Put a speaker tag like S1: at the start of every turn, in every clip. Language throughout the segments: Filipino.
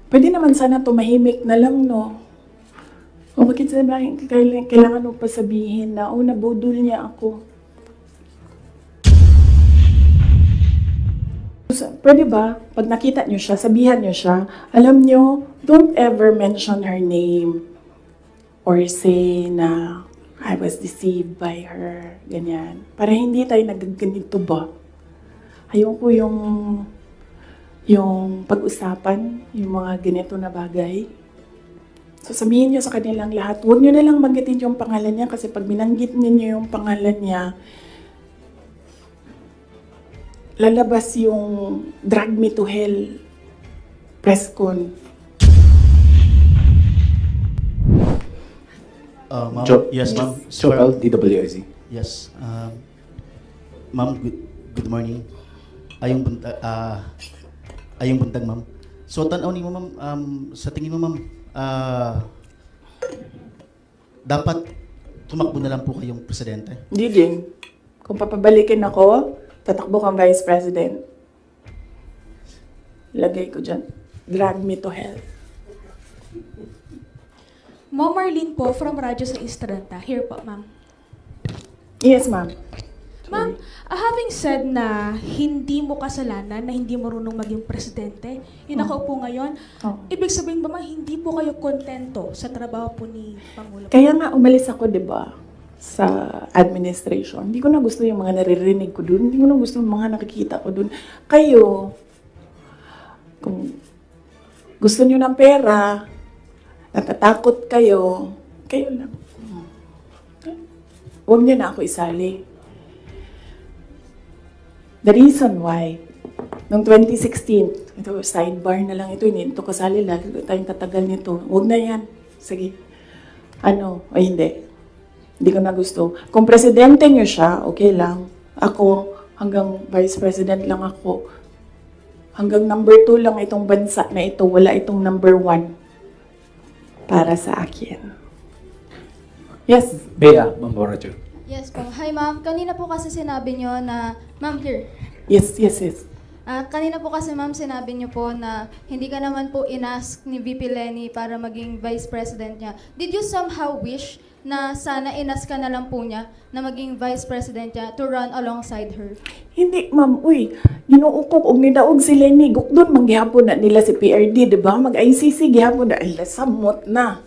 S1: Pwede naman sana tumahimik na lang, no? O bakit sabihin, kailangan mo pa sabihin na, oh, nabudol niya ako. Pwede ba, pag nakita niyo siya, sabihan niyo siya, alam niyo, don't ever mention her name or say na I was deceived by her, ganyan. Para hindi tayo nagganito ba? Ayoko yung pag-usapan, yung mga ganito na bagay. So sabihin niyo sa kanilang lahat, huwag niyo na lang banggitin yung pangalan niya kasi pag binanggit niyo yung pangalan niya, lalabas yung Drag Me to Hell press con.
S2: Ma'am, yes, ma'am.
S3: Chopel, DWIZ.
S2: Yes. Ma'am, good morning. Ayong buntag, ma'am. So, tanaw ni mo, ma'am, sa tingin mo, ma'am, dapat tumakbo na lang po kayong presidente?
S1: Hindi din. Kung papabalikin ako, tatakbo kang Vice President. Lagay ko dyan. Drag me to hell.
S4: Ma'am Marlene po from Radyo sa Estrada. Here po, ma'am.
S1: Yes, ma'am.
S4: Ma'am, having said na hindi mo kasalanan na hindi marunong maging presidente, yung nakaupo ngayon, ibig sabihin ba ma'am, hindi po kayo kontento sa trabaho po ni Pangulo?
S1: Kaya nga umalis ako, di ba, sa administration. Hindi ko na gusto yung mga naririnig ko dun. Hindi ko na gusto yung mga nakikita ko dun. Kayo, kung gusto nyo ng pera, natatakot kayo, kayo lang. Huwag nyo na ako isali. The reason why, noong 2016, ito, sidebar na lang ito, hindi ito kasali, lagi tayong tatagal nito. Huwag na yan. Sige. Ano, o hindi. Hindi ko na gusto. Kung presidente nyo siya, okay lang. Ako, hanggang vice president lang ako. Hanggang number 2 lang itong bansa na ito. Wala itong number 1 para sa akin. Yes.
S3: Bea, Ma'am Boracho.
S5: Yes po. Hi ma'am, kanina po kasi sinabi nyo na, ma'am here.
S1: Yes.
S5: Kanina po kasi ma'am sinabi nyo po na hindi ka naman po inask ni VP Lenny para maging vice president niya. Did you somehow wish na sana inask ka na lang po niya na maging vice president niya to run alongside her?
S1: Hindi, ma'am. Uy, ginuukok og nidaog si Lenny. Gukdon, manggihapon na nila si PRD, di ba? Mag-ICC, gihapon na. Ay, samot na.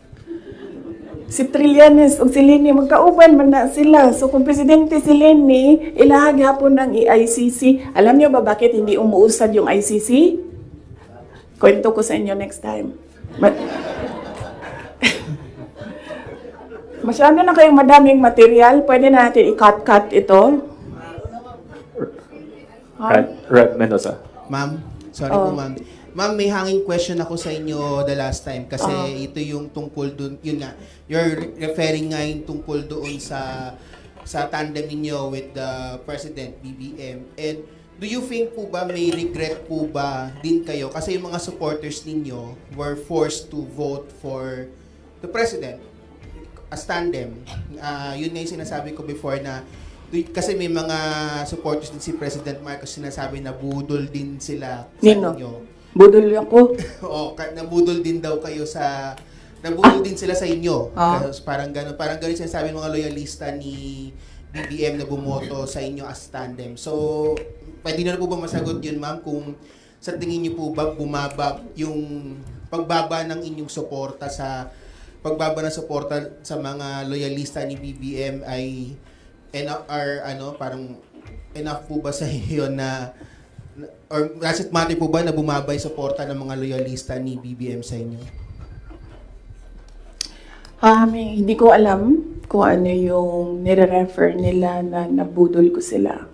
S1: Si Trillanes o si Lenny, magkauban man na sila. So kung presidente si Lenny, ilahag hapon ng ICC. Alam niyo ba bakit hindi umuusad yung ICC? Kwento ko sa inyo next time. Masyado na kayong madaming material. Pwede natin i-cut ito.
S3: Red Mendoza.
S6: Ma'am, sorry po ma'am. Ma'am, may hanging question ako sa inyo the last time kasi ito yung tungkol doon, yun nga, you're referring nga yung tungkol doon sa tandem ninyo with the President BBM. And do you think po ba may regret po ba din kayo kasi yung mga supporters ninyo were forced to vote for the President as tandem? Yun nga yung sinasabi ko before na kasi may mga supporters din si President Marcos sinasabi na budol din sila sa
S1: Nino?
S6: inyo.
S1: Budol ako.
S6: Oo, nabudol din daw kayo sa nabudol din sila sa inyo. Parang gano'n sinasabi ng mga loyalista ni BBM na bumoto sa inyo as tandem. So, pwede na po ba masagot yun, ma'am, kung sa tingin niyo po ba bumaba yung pagbaba ng inyong suporta sa mga loyalista ni BBM ay parang enough po ba sa iyo na or does it matter po ba na bumaba yung suporta ng mga loyalista ni BBM sa inyo?
S1: Hindi ko alam kung ano yung nire-refer nila na nabudol ko sila.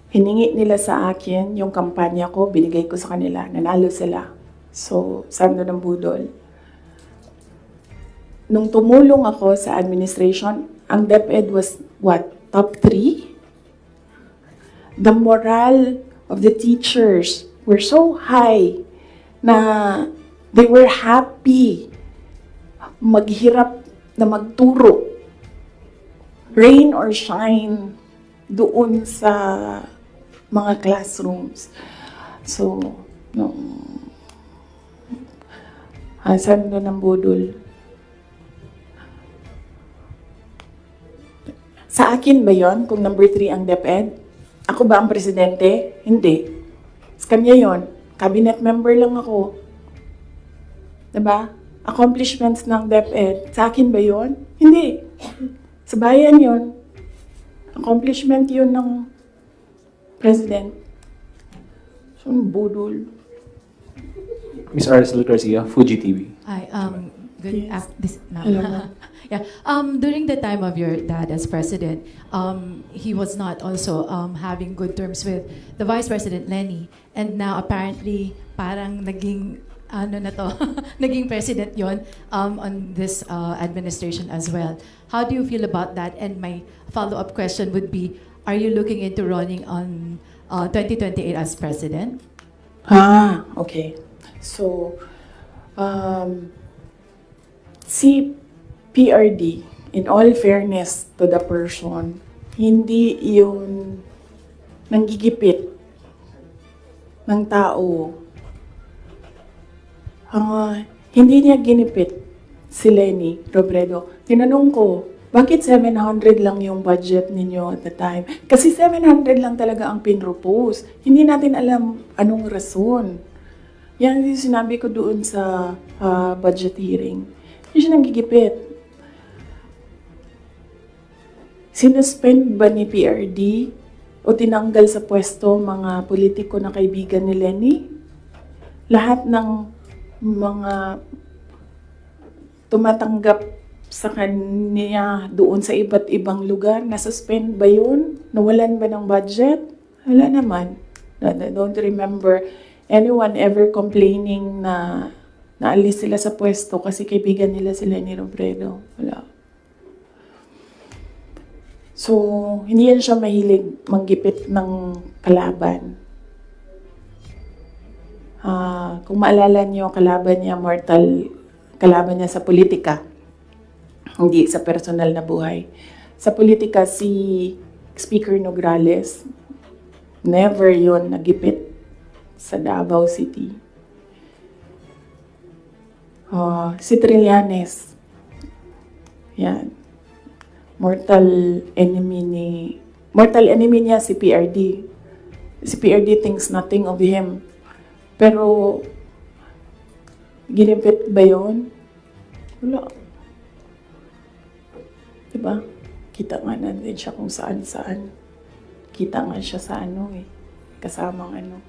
S1: Hiningi nila sa akin yung kampanya ko, binigay ko sa kanila, nanalo sila. So, saan doon ang budol? Nung tumulong ako sa administration, ang DepEd was what? Top 3? The morale of the teachers were so high na they were happy maghirap na magturo, rain or shine, doon sa mga classrooms. So, Saan doon ang budol? Sa akin ba yon kung number 3 ang DepEd? Ako ba ang presidente? Hindi. Sa kanya yon. Cabinet member lang ako. Diba? Accomplishments ng DepEd. Sa akin ba yon? Hindi. Sa bayan yon. Accomplishment yun ng president. So, budol.
S3: Ms. Aracel Garcia, Fuji TV.
S7: Hi, good
S1: Yes.
S7: no.
S1: Hello, ma'am.
S7: Yeah, during the time of your dad as president, he was not also having good terms with the Vice President Lenny, and now apparently parang naging ano na to, naging president yon on this administration as well. How do you feel about that? And my follow-up question would be, are you looking into running on 2028 as president?
S1: Okay. So, si PRD, in all fairness to the person, hindi yun nanggigipit ng tao. Hindi niya ginipit si Lenny Robredo. Tinanong ko, bakit 700 lang yung budget ninyo at the time? Kasi 700 lang talaga ang pinropose. Hindi natin alam anong rason. Yan yung sinabi ko doon sa budget hearing. Hindi siya nanggigipit. Sinuspend ba ni PRD o tinanggal sa pwesto mga politiko na kaibigan ni Lenny? Lahat ng mga tumatanggap sa kanya doon sa iba't ibang lugar, nasuspend ba yun? Nawalan ba ng budget? Wala naman. I don't remember anyone ever complaining na naalis sila sa pwesto kasi kaibigan nila si Lenny Robredo. Wala. So, hindi yan siya mahilig manggipit ng kalaban. Kung maalala niyo, kalaban niya sa politika. Hindi sa personal na buhay. Sa politika, si Speaker Nograles, never yon nagipit sa Davao City. Si Trillanes, yan. Mortal enemy niya si PRD. Si PRD thinks nothing of him. Pero, ginipit ba yun? Wala. Diba? Kita nga natin siya kung saan-saan. Kita nga siya sa kasamang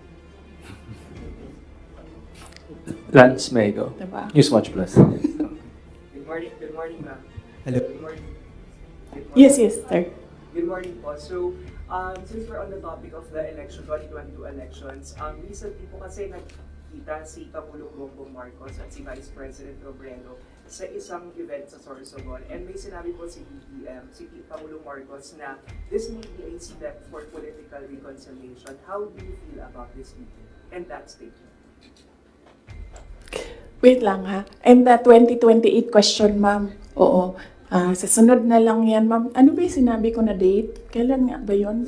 S3: Lance Mego,
S1: Diba?
S3: Newswatch Plus.
S8: Good morning, ma'am.
S6: Hello.
S8: Good morning.
S1: Yes, sir.
S8: Good morning po. So, since we're on the topic of the election, 2022 elections, recently po kasi nagkita si Pangulong Bongbong Marcos at si Vice President Robredo sa isang event sa Sorsogon. And may sinabi po si Pangulong Marcos na this may be a step for political reconciliation. How do you feel about this meeting and that statement?
S1: Wait lang ha. And the 2028 question, ma'am. Oo. Sa sunod na lang yan, ma'am. Ano ba yung sinabi ko na date? Kailan nga ba yun?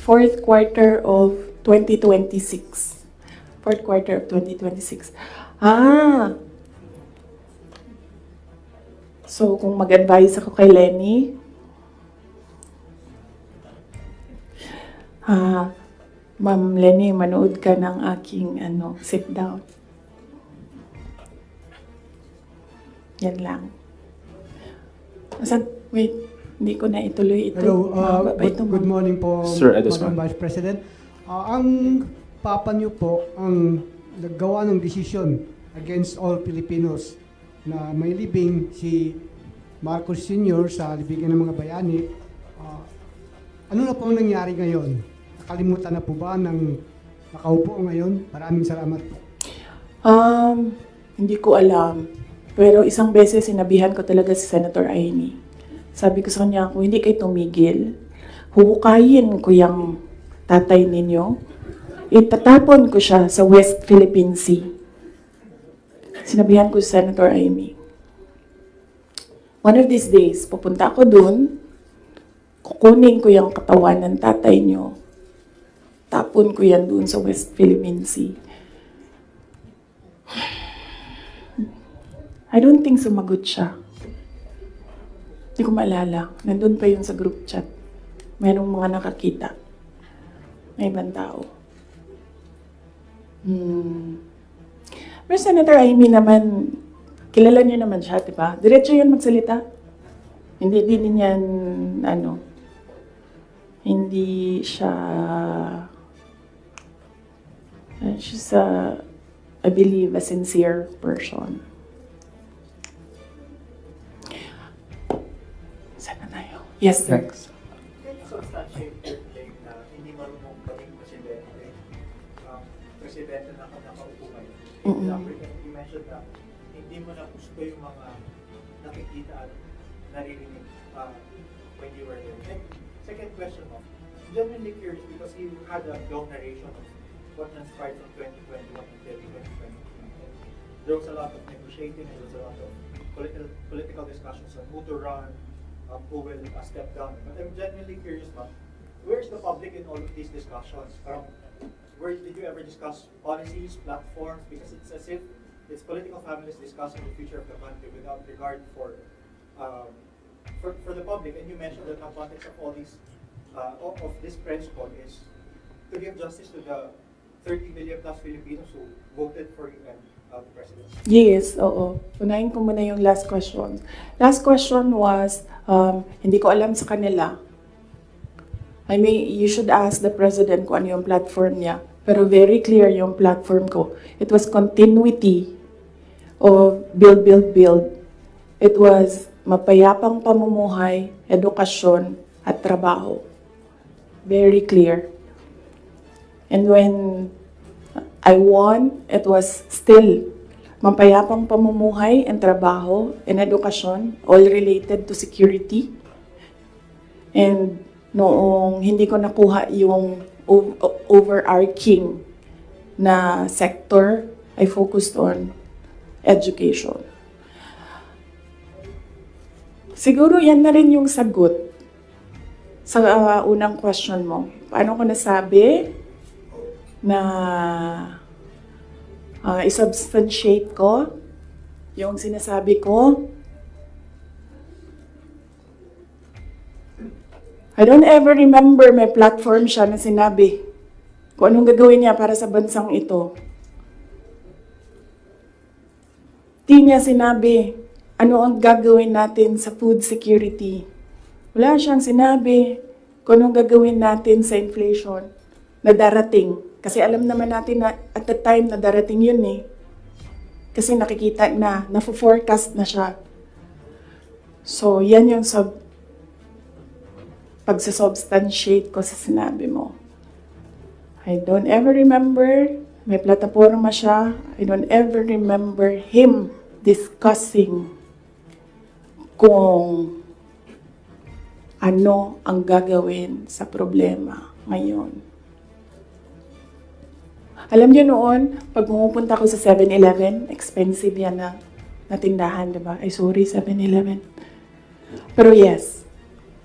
S1: Fourth quarter of 2026. Fourth quarter of 2026. So, kung mag-advise ako kay Lenny, Ma'am Lenny, manood ka ng aking sit down. Yan lang. Wait, hindi ko na ituloy ito.
S9: Hello,
S1: Mahaba pa ito,
S9: good
S1: ma'am.
S9: morning po,
S3: Sir Edisman.
S9: Madam Vice President. Ang papa niyo po ang naggawa ng desisyon against all Filipinos na may libing si Marcos Sr. sa libigan ng mga bayani. Ano na po ang nangyari ngayon? Nakalimutan na po ba ng nakaupo ngayon? Maraming salamat po.
S1: Hindi ko alam. Pero isang beses sinabihan ko talaga si Senator Amy. Sabi ko sa kanya, kung hindi kayo tumigil, huhukayin ko yung tatay ninyo, itatapon ko siya sa West Philippine Sea. Sinabihan ko si Senator Amy. One of these days, pupunta ako dun, kukunin ko yung katawan ng tatay nyo, tapon ko yan dun sa West Philippine Sea. I don't think sumagot siya. Hindi ko maalala. Nandun pa yun sa group chat. Merong mga nakakita. May ibang tao. Pero Senator Amy naman, kilala niyo naman siya, di ba? Diretso yun magsalita. Hindi din yan, hindi siya, she's I believe, a sincere person. Saan na tayo? Yes, sir.
S3: Next.
S10: Substantiate claim na hindi marunong maging presidente, presidente na nakaupo ngayon. Example, you mentioned na hindi mo na gusto yung mga nakikita at naririnig when you were there. And second question mo, genuinely curious because you had a long narration of what transpired from 2021 until 2022. There was a lot of negotiating, there was a lot of political discussions on who to run, who will step down. But I'm genuinely curious, ma'am, where is the public in all of these discussions? Where did you ever discuss policies, platforms? Because it's as if it's political families discussing the future of the country without regard for the public. And you mentioned that the context of all these of this press call is to give justice to the 30 million plus Filipinos who voted for you and the president.
S1: Yes, oo. Unahin ko muna yung last question. Last question was, hindi ko alam sa kanila. I mean, you should ask the president kung ano yung platform niya. Pero very clear yung platform ko. It was continuity of build, build, build. It was mapayapang pamumuhay, edukasyon, at trabaho. Very clear. And when I won, it was still mapayapang pamumuhay and trabaho and edukasyon, all related to security. And noong hindi ko nakuha yung overarching na sector, I focused on education. Siguro yan na rin yung sagot sa unang question mo. Paano ko nasabi na isubstantiate ko yung sinasabi ko? I don't ever remember may platform siya na sinabi kung anong gagawin niya para sa bansang ito. Di niya sinabi ano ang gagawin natin sa food security. Wala siyang sinabi kung anong gagawin natin sa inflation na darating. Kasi alam naman natin na at the time na darating yun eh. Kasi nakikita na, na-forecast na siya. So, yan yung pagsasubstantiate ko sa sinabi mo. I don't ever remember, may plataforma siya, I don't ever remember him discussing kung ano ang gagawin sa problema ngayon. Alam niyo noon, pag pumupunta ko sa 7-Eleven, expensive yan na tindahan, di ba? Ay, sorry, 7-Eleven. Pero yes,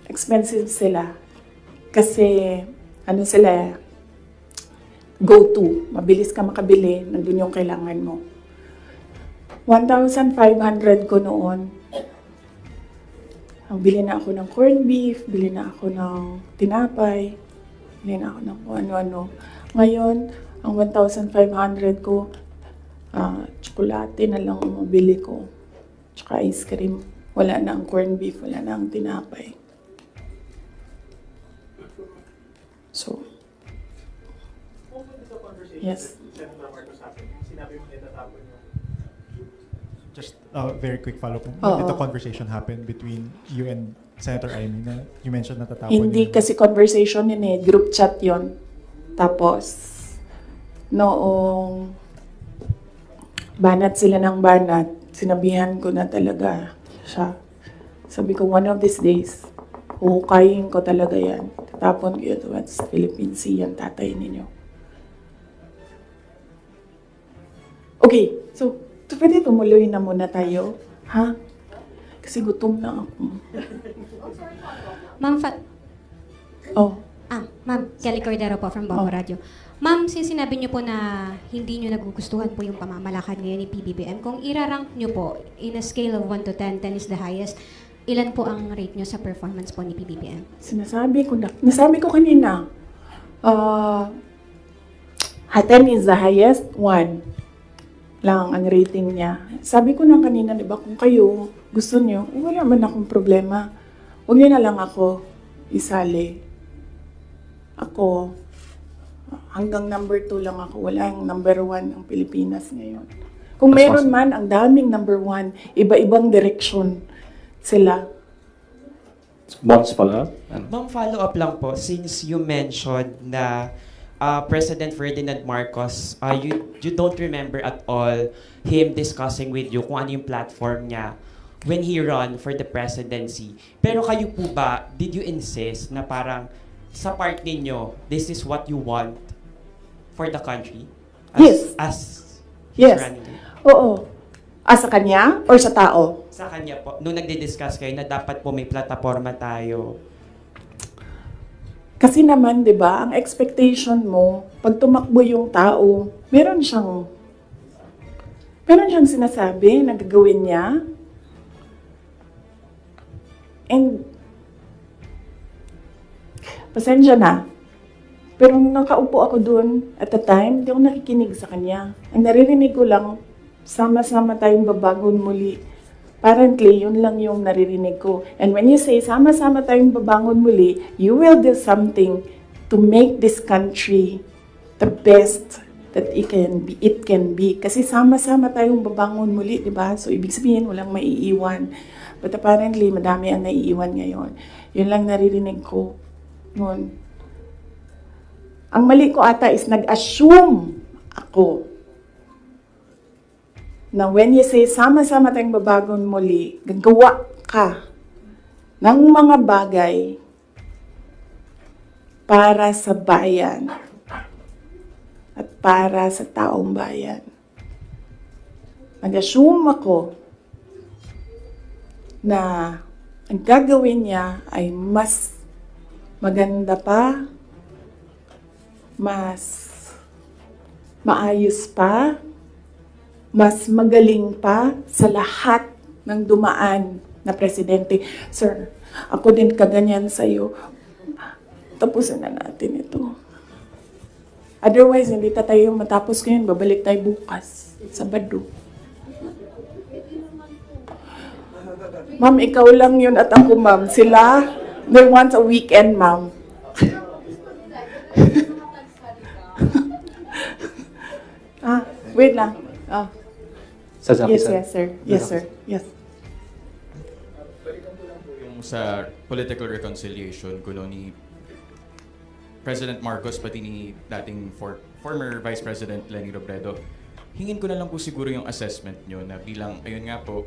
S1: expensive sila. Kasi, ano sila, go-to. Mabilis ka makabili, nandun yung kailangan mo. 1,500 ko noon. Bili na ako ng corned beef, bili na ako ng tinapay, bili na ako ng ano-ano. Ngayon, ang 1,500 ko, tsokolate na lang ang mabili ko. Tsaka ice cream. Wala na ang corned beef, wala na ang tinapay. So, yes.
S10: Senator Marcos Happen, sinabi mo itatapon yung
S11: Just a very quick follow-up.
S1: Oo.
S11: Did the conversation happen between you and Senator Amy na you mentioned natatapon
S1: Hindi kasi conversation yun eh, group chat yun. Tapos, noong banat sila ng banat, sinabihan ko na talaga siya. Sabi ko, one of these days, huhukayin ko talaga yan. Tatapon ko yun towards Philippine Sea, yung tatay ninyo. Okay, so, pwede tumuloy na muna tayo, ha? Kasi gutom na ako.
S12: Ma'am,
S1: Oh.
S12: Ma'am, Kelly Cordero po from Bongo Radio. Ma'am, since sinabi niyo po na hindi niyo nagugustuhan po yung pamamalakad ngayon ni PBBM, kung irarank niyo po in a scale of 1 to 10, 10 is the highest, ilan po ang rate niyo sa performance po ni PBBM?
S1: Nasabi ko kanina, 10 is the highest, 1 lang ang rating niya. Sabi ko na kanina, di ba, kung kayo gusto niyo, wala man akong problema. Huwag niyo na lang ako isali. Ako, hanggang number 2 lang ako. Walang number 1 ang Pilipinas ngayon. Kung meron man, ang daming number 1, iba-ibang direksyon sila.
S3: Once follow-up?
S13: Ma'am, follow-up lang po. Since you mentioned na President Ferdinand Marcos, you don't remember at all him discussing with you kung ano yung platform niya when he run for the presidency. Pero kayo po ba, did you insist na parang sa part ninyo, this is what you want for the country?
S1: Yes. Yes.
S13: running?
S1: Oo. Sa kanya or sa tao?
S13: Sa kanya po, nung nagdi-discuss kayo na dapat po may plataforma tayo.
S1: Kasi naman, di ba, ang expectation mo, pag tumakbo yung tao, meron siyang sinasabi na gagawin niya. And, pasensya na. Pero nung nakaupo ako doon at the time, hindi ako nakikinig sa kanya. Ang naririnig ko lang, sama-sama tayong babangon muli. Apparently, yun lang yung naririnig ko. And when you say, sama-sama tayong babangon muli, you will do something to make this country the best that it can be. Kasi sama-sama tayong babangon muli, di ba? So, ibig sabihin, walang maiiwan. But apparently, madami ang naiiwan ngayon. Yun lang naririnig ko noon. Ang mali ko ata is nag-assume ako na when you say, sama-sama tayong babagon muli, gagawa ka ng mga bagay para sa bayan at para sa taong bayan. Nag-assume ako na ang gagawin niya ay mas maganda pa, mas maayos pa, mas magaling pa sa lahat ng dumaan na presidente. Sir, ako din kaganyan sa'yo. Tapusin na natin ito. Otherwise, hindi tayo matapos ngayon. Babalik tayo bukas, Sabado. Ma'am, ikaw lang yun at ako, ma'am. Sila, they want a weekend, ma'am. Wait lang. Yes, sir. Yes, sir. Yes.
S14: Balikan ko lang po yung sa political reconciliation kuno ni President Marcos pati ni dating former Vice President Leni Robredo. Hingin ko na lang po siguro yung assessment nyo na bilang, ayun nga po,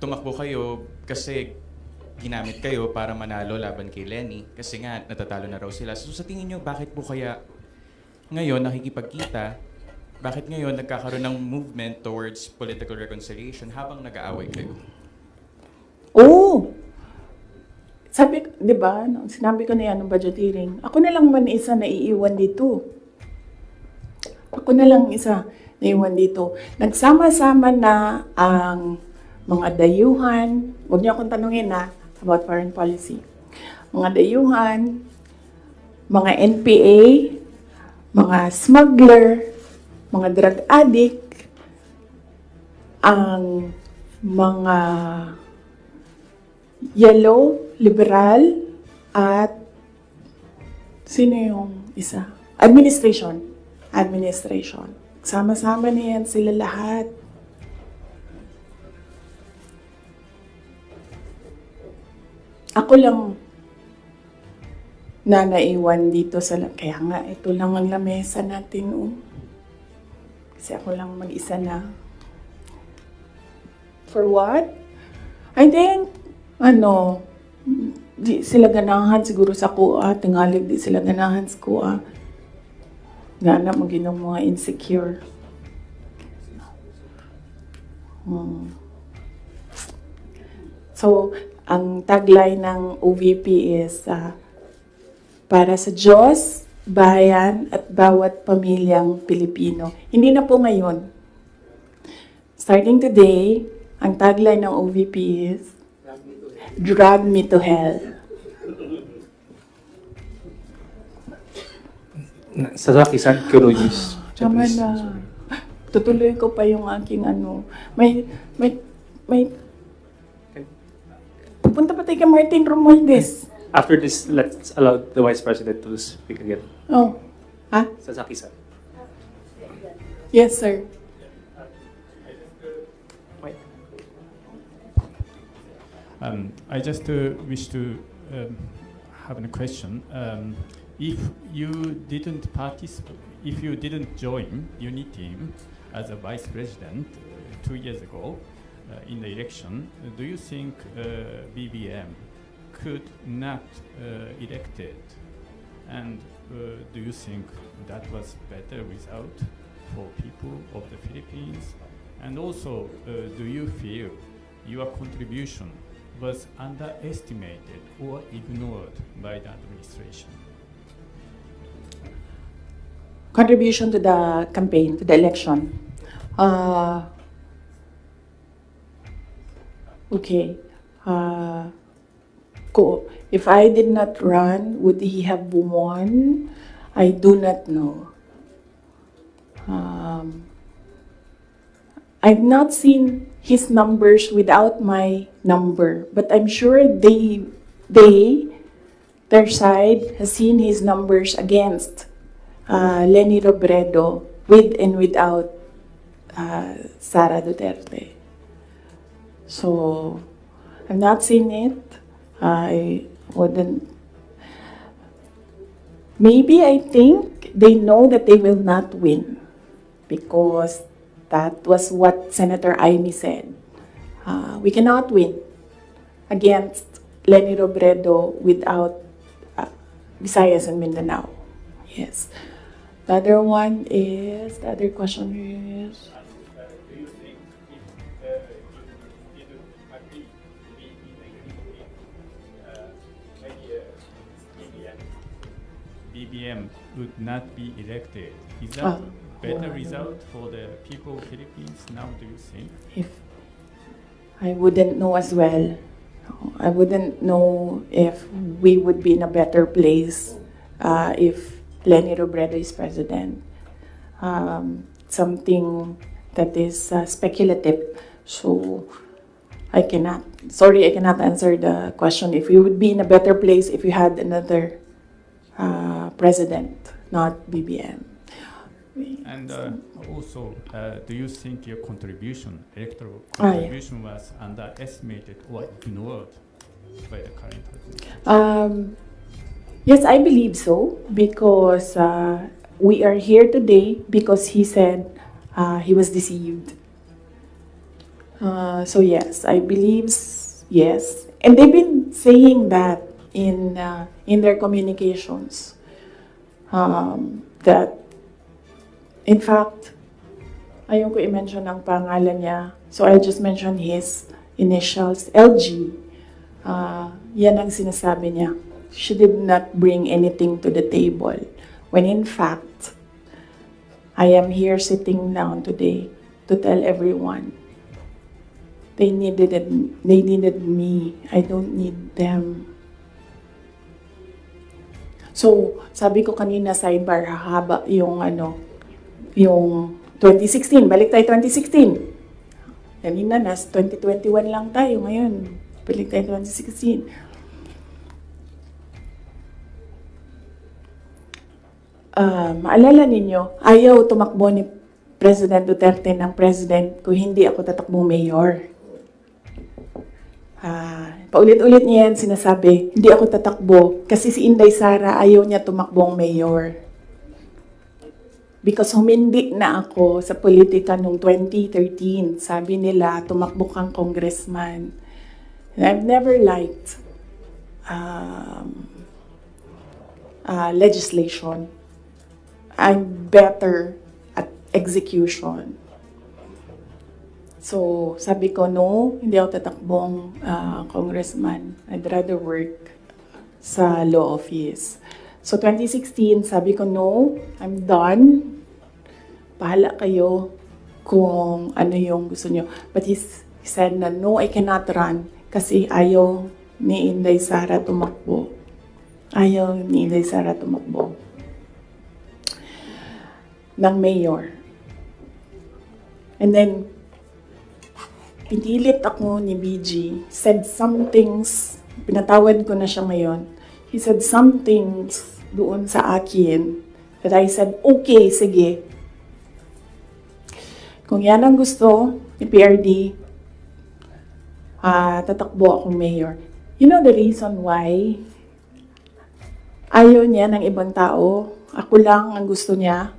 S14: tumakbo kayo kasi ginamit kayo para manalo laban kay Leni kasi nga natatalo na raw sila. So sa tingin nyo, bakit po kaya ngayon nakikipagkita? Bakit ngayon nagkakaroon ng movement towards political reconciliation habang nag-aaway kayo?
S1: Oo! Sabi, di ba, sinabi ko na yan ng budget hearing, ako na lang man isa na iiwan dito. Ako na lang isa na iiwan dito. Nagsama-sama na ang mga dayuhan, huwag niyo akong tanungin about foreign policy. Mga dayuhan, mga NPA, mga smuggler, mga drug addict, ang mga yellow, liberal, at sino yung isa? Administration. Sama-sama na yan sila lahat. Ako lang na naiwan dito sa... Kaya nga, ito lang ang lamesa natin, Kasi ako lang mag-isa na. For what? I think, di sila ganahan siguro sa kuha. Tingalig di sila ganahan sa kuha. Nga na, mag-inom mga insecure. So, ang tagline ng OVP is, para sa Diyos, bayan at bawat pamilyang Pilipino. Hindi na po ngayon. Starting today, ang tagline ng OVP is, Drag me to hell.
S3: Sasaki-san, Kuroji's
S1: Tama
S3: Japanese.
S1: na. Tutuloy ko pa yung aking ano. Pupunta pa tayo kay Martin Romualdez.
S3: After this, let's allow the Vice President to speak again.
S1: Oh. Ha?
S3: Sasaki-san.
S1: Yes, sir.
S15: I just wish to have a question. If you didn't participate, if you didn't join UNITEAM as a vice president 2 years ago in the election, do you think BBM could not elected? And do you think that was better result for people of the Philippines? And also, do you feel your contribution was underestimated or ignored by the administration?
S1: Contribution to the campaign, to the election. Okay. If I did not run, would he have won? I do not know. I've not seen his numbers without my number, but I'm sure their side has seen his numbers against Leni Robredo with and without Sara Duterte. So, I've not seen it. I wouldn't. Maybe I think they know that they will not win because that was what Senator Aimee said. We cannot win against Leni Robredo without Visayas and Mindanao. Yes. The other question is,
S15: Do you think if you didn't agree to be in the UNITEAM, maybe BBM would not be elected? Is that better result for the people of Philippines now, do you think?
S1: if I wouldn't know as well. I wouldn't know if we would be in a better place if Leni Robredo is president. Something that is speculative. So I cannot answer the question if we would be in a better place if we had another president, not BBM.
S15: And also, do you think your electoral contribution was underestimated or ignored by the current administration?
S1: Yes, I believe so because we are here today because he said he was deceived. So yes, I believe yes, and they've been saying that in their communications that. In fact, ayaw ko i-mention ang pangalan niya. So I'll just mention his initials, LG. Yan ang sinasabi niya. She did not bring anything to the table. When in fact, I am here sitting down today to tell everyone they needed me. I don't need them. So, sabi ko kanina sidebar, haba yung yung 2016, balik tayo 2016. Kanina, nas 2021 lang tayo ngayon. Balik tayo 2016. Maalala ninyo, ayaw tumakbo ni President Duterte ng president kung hindi ako tatakbong mayor. Paulit-ulit niya yan sinasabi, hindi ako tatakbo kasi si Inday Sara ayaw niya tumakbong mayor. Because humindi na ako sa politika noong 2013. Sabi nila, tumakbo kang congressman. And I've never liked legislation. I'm better at execution. So, sabi ko, no, hindi ako tatakbong congressman. I'd rather work sa law office. So 2016, sabi ko, no, I'm done. Bahala kayo kung ano yung gusto nyo. But he said na, no, I cannot run kasi ayaw ni Inday Sara tumakbo. Ayaw ni Inday Sara tumakbo ng mayor. And then, pinilit ako ni BG, said some things, pinatawad ko na siya ngayon. He said some things doon sa akin that I said, okay, sige. Kung yan ang gusto ni PRD, tatakbo akong mayor. You know the reason why ayaw niya ng ibang tao? Ako lang ang gusto niya.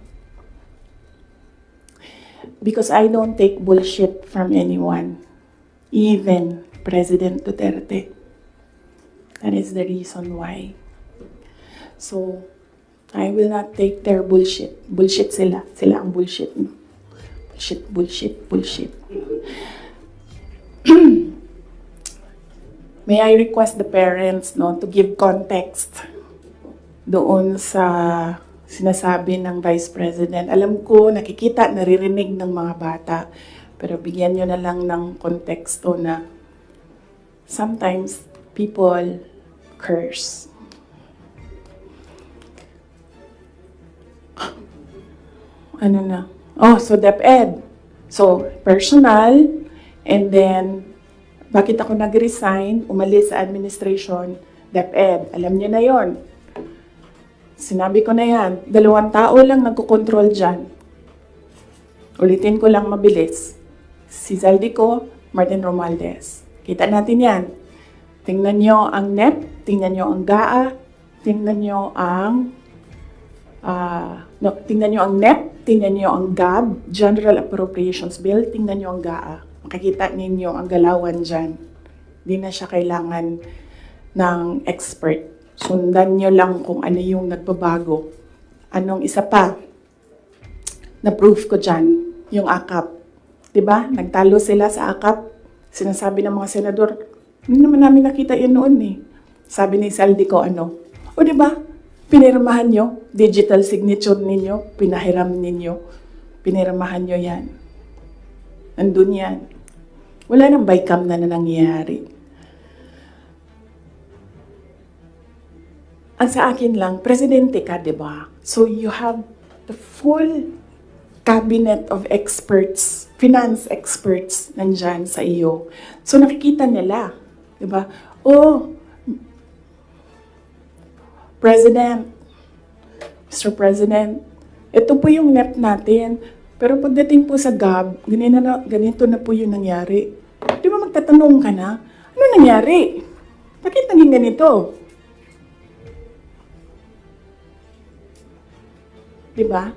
S1: Because I don't take bullshit from anyone. Even President Duterte. That is the reason why. So, I will not take their bullshit. Bullshit sila. Sila ang bullshit. Bullshit, bullshit, bullshit. May I request the parents to give context doon sa sinasabi ng Vice President. Alam ko, nakikita, naririnig ng mga bata, pero bigyan nyo na lang ng konteksto na sometimes people curse. Ano na? Oh, so DepEd. So, personal, and then, bakit ako nag-resign, umalis sa administration, DepEd. Alam niyo na yon. Sinabi ko na yan, 2 tao lang nagkocontrol dyan. Ulitin ko lang mabilis. Si Zaldico, Martin Romualdez. Kita natin yan. Tingnan nyo ang NEP, tingnan nyo ang GAA, tingnan nyo ang tingnan nyo ang NEP, tingnan nyo ang GAB, General Appropriations Bill, tingnan nyo ang GAA. Makikita ninyo ang galawan dyan. Hindi na siya kailangan ng expert. Sundan nyo lang kung ano yung nagbabago. Anong isa pa? Na-proof ko dyan, yung AKAP. Diba? Nagtalo sila sa AKAP. Sinasabi ng mga senador, hindi naman namin nakita yan noon eh. Sabi ni Zaldico, o diba? Pinirmahan nyo, digital signature ninyo, pinahiram ninyo, pinirmahan nyo yan. Nandun yan. Wala nang bycam na nangyayari. Ang sa akin lang, presidente ka, diba? So you have the full cabinet of experts, finance experts, nandyan sa iyo. So nakikita nila, diba? Oh, President, Mr. President, ito po yung NEP natin. Pero pagdating po sa GAB, ganito na po yung nangyari. Di ba magtatanong ka na, ano nangyari? Bakit naging ganito? Di ba?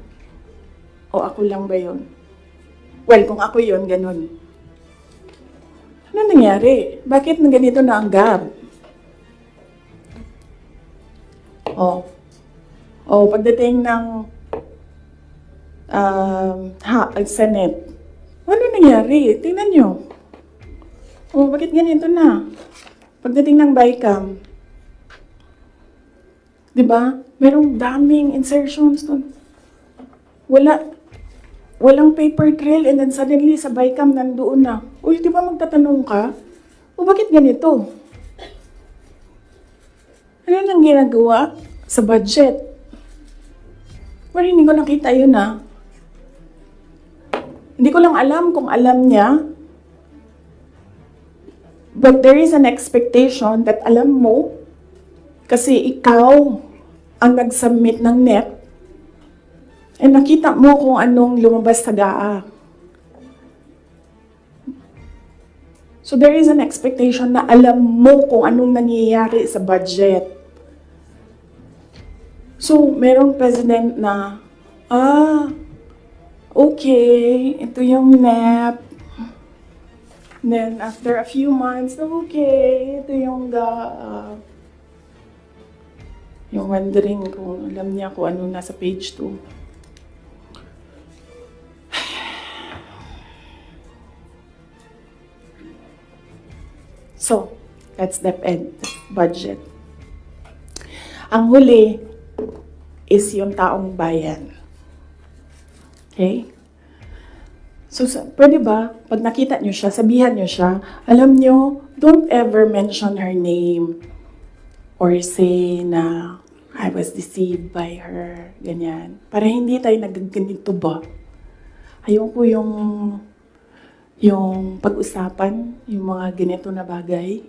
S1: O ako lang ba yun? Well, kung ako yun, ganun. Ano nangyari? Bakit na ganito na ang GAB? Pagdating ng Senate, ano nangyari? Tingnan nyo. Bakit ganito na? Pagdating ng BICAM, di ba? Merong daming insertions doon. Walang paper trail and then suddenly sa BICAM nandoon na. Di ba magtatanong ka? Bakit ganito? Ano nang ginagawa sa budget? Well, hindi ko nakita yun Hindi ko lang alam kung alam niya. But there is an expectation that alam mo kasi ikaw ang nag-submit ng NEP and nakita mo kung anong lumabas sa GAA. So there is an expectation na alam mo kung anong nangyayari sa budget. So, merong president na, okay, ito yung NEP. Then, after a few months, okay, ito yung GAA. Yung wondering kung alam niya kung ano nasa page 2. So, that's DepEd budget. Ang huli, is yung taong bayan. Okay? So, pwede ba, pag nakita nyo siya, sabihan nyo siya, alam nyo, don't ever mention her name or say na I was deceived by her, ganyan. Para hindi tayo nagaganito ba? Ayoko yung pag-usapan, yung mga ganito na bagay.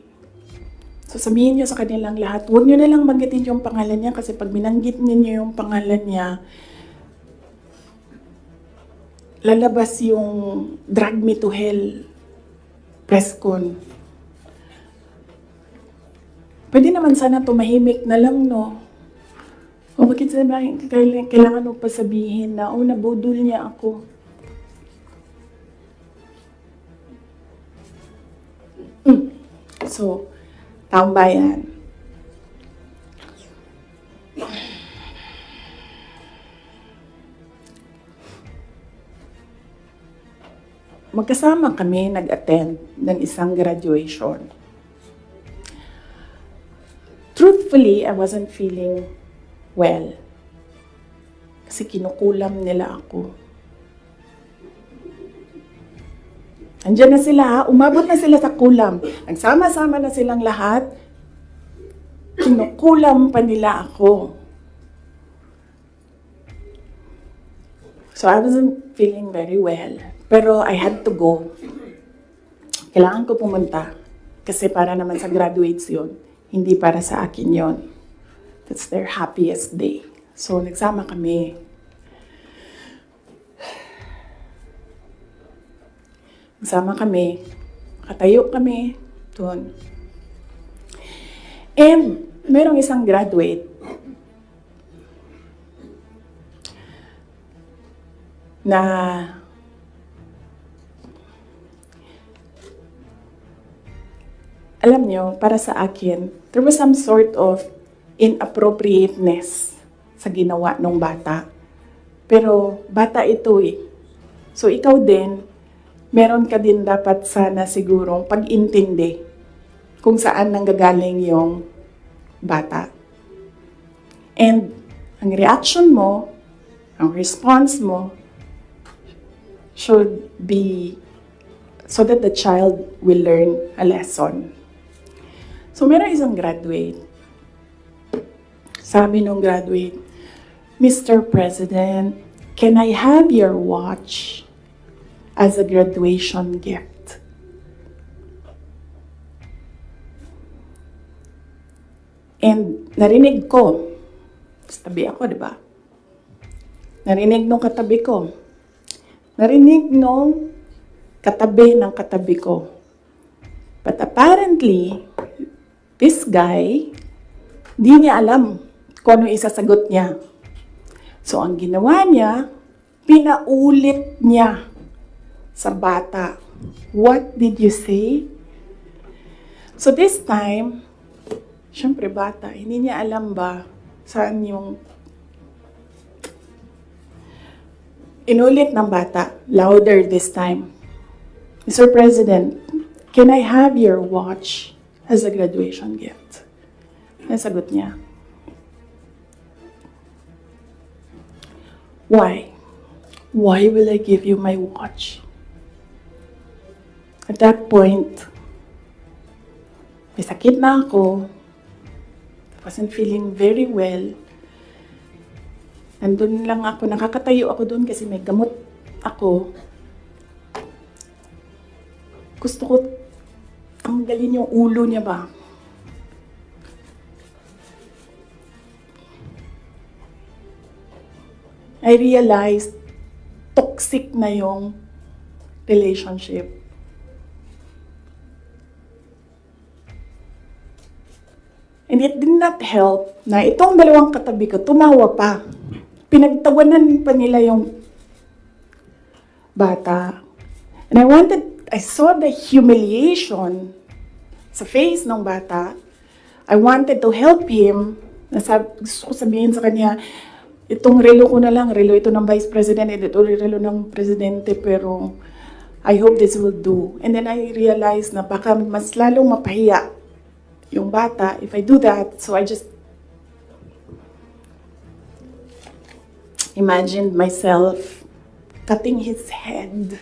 S1: So sabihin nyo sa kanilang lahat, huwag nyo na lang banggitin yung pangalan niya kasi pag binanggit niyo yung pangalan niya, lalabas yung Drag Me to Hell press con. Pwede naman sana tumahimik na lang, no? O bakit sabihin, kailangan mo pa sabihin na, nabudol niya ako. So, taong bayan. Magkasama kami nag-attend ng isang graduation. Truthfully, I wasn't feeling well. Kasi kinukulam nila ako. Andiyan na sila, umabot na sila sa kulam. Nagsama-sama na silang lahat. Kinukulam pa nila ako. So I wasn't feeling very well. Pero I had to go. Kailangan ko pumunta. Kasi para naman sa graduates yun. Hindi para sa akin yun. That's their happiest day. So nagsama kami. Nagsama kami. Katayo kami. Doon. And merong isang graduate na alam nyo, para sa akin, there was some sort of inappropriateness sa ginawa ng bata. Pero bata ito eh. So ikaw din, meron ka din dapat sana sigurong pag-intindi kung saan nanggagaling yung bata. And ang reaction mo, ang response mo, should be so that the child will learn a lesson. So meron isang graduate. Sabi nung graduate, Mr. President, can I have your watch as a graduation gift? And narinig ko, tabi ako, di ba? Narinig nung katabi ko. Narinig nung katabi ng katabi ko. But apparently, this guy, di niya alam kung ano isasagot niya. So ang ginawa niya, pinaulit niya sa bata. What did you say? So this time, syempre bata, hindi niya alam ba saan yung inulit ng bata, louder this time. Mr. President, can I have your watch as a graduation gift? Nasagot niya. Why? Why will I give you my watch? At that point, may sakit na ako. I wasn't feeling very well. Nandun lang ako, nakakatayo ako doon kasi may gamot ako. Gusto ko tanggalin yung ulo niya ba? I realized toxic na yung relationship. And it did not help na itong dalawang katabi ko, tumawa pa. Pinagtawanan pa nila yung bata. And I saw the humiliation sa face ng bata. I wanted to help him. Gusto ko sabihin sa kanya, itong relo ko na lang, relo ito ng Vice President, ito relo ng Presidente, pero I hope this will do. And then I realized na baka mas lalong mapahiya yung bata if I do that. So I just imagined myself cutting his head.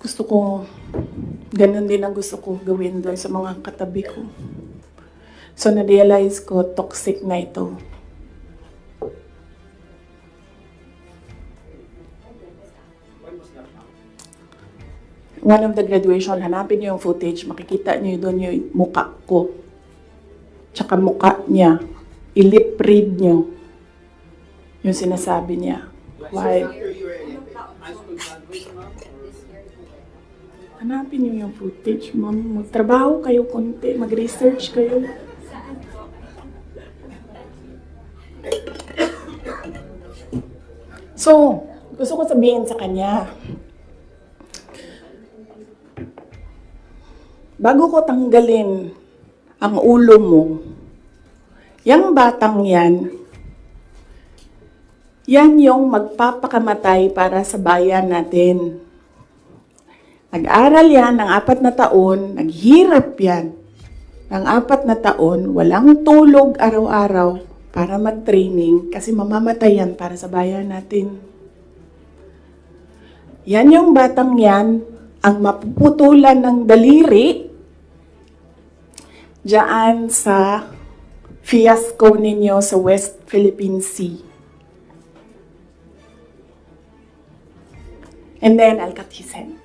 S1: Gusto ko, ganun din ang gusto ko gawin doon sa mga katabi ko. So, na-realize ko, toxic na ito. One of the graduation, hanapin niyo yung footage, makikita niyo doon yung mukha ko. Tsaka mukha niya. I-lip read niyo yung sinasabi niya. Why? Hanapin niyo yung footage, ma'am. Magtrabaho kayo konti, mag-research kayo. So, gusto ko sabihin sa kanya, bago ko tanggalin ang ulo mo, yang batang yan yung magpapakamatay para sa bayan natin. Nag-aral yan ng 4 na taon, naghirap yan ng 4 na taon, walang tulog araw-araw para mag-training kasi mamamatay yan para sa bayan natin. Yan yung batang yan, ang mapuputulan ng daliri diyan sa fiasco ninyo sa West Philippine Sea. And then, I'll cut his head.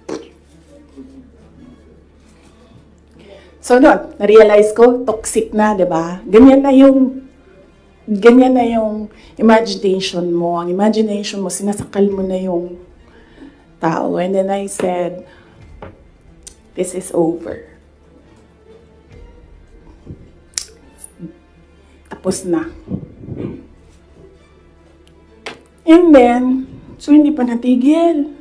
S1: So, doon, na-realize ko, toxic na, di ba? Ganyan na yung imagination mo. Ang imagination mo, sinasakal mo na yung tao. And then I said, this is over. Tapos na. And then, so hindi pa natigil.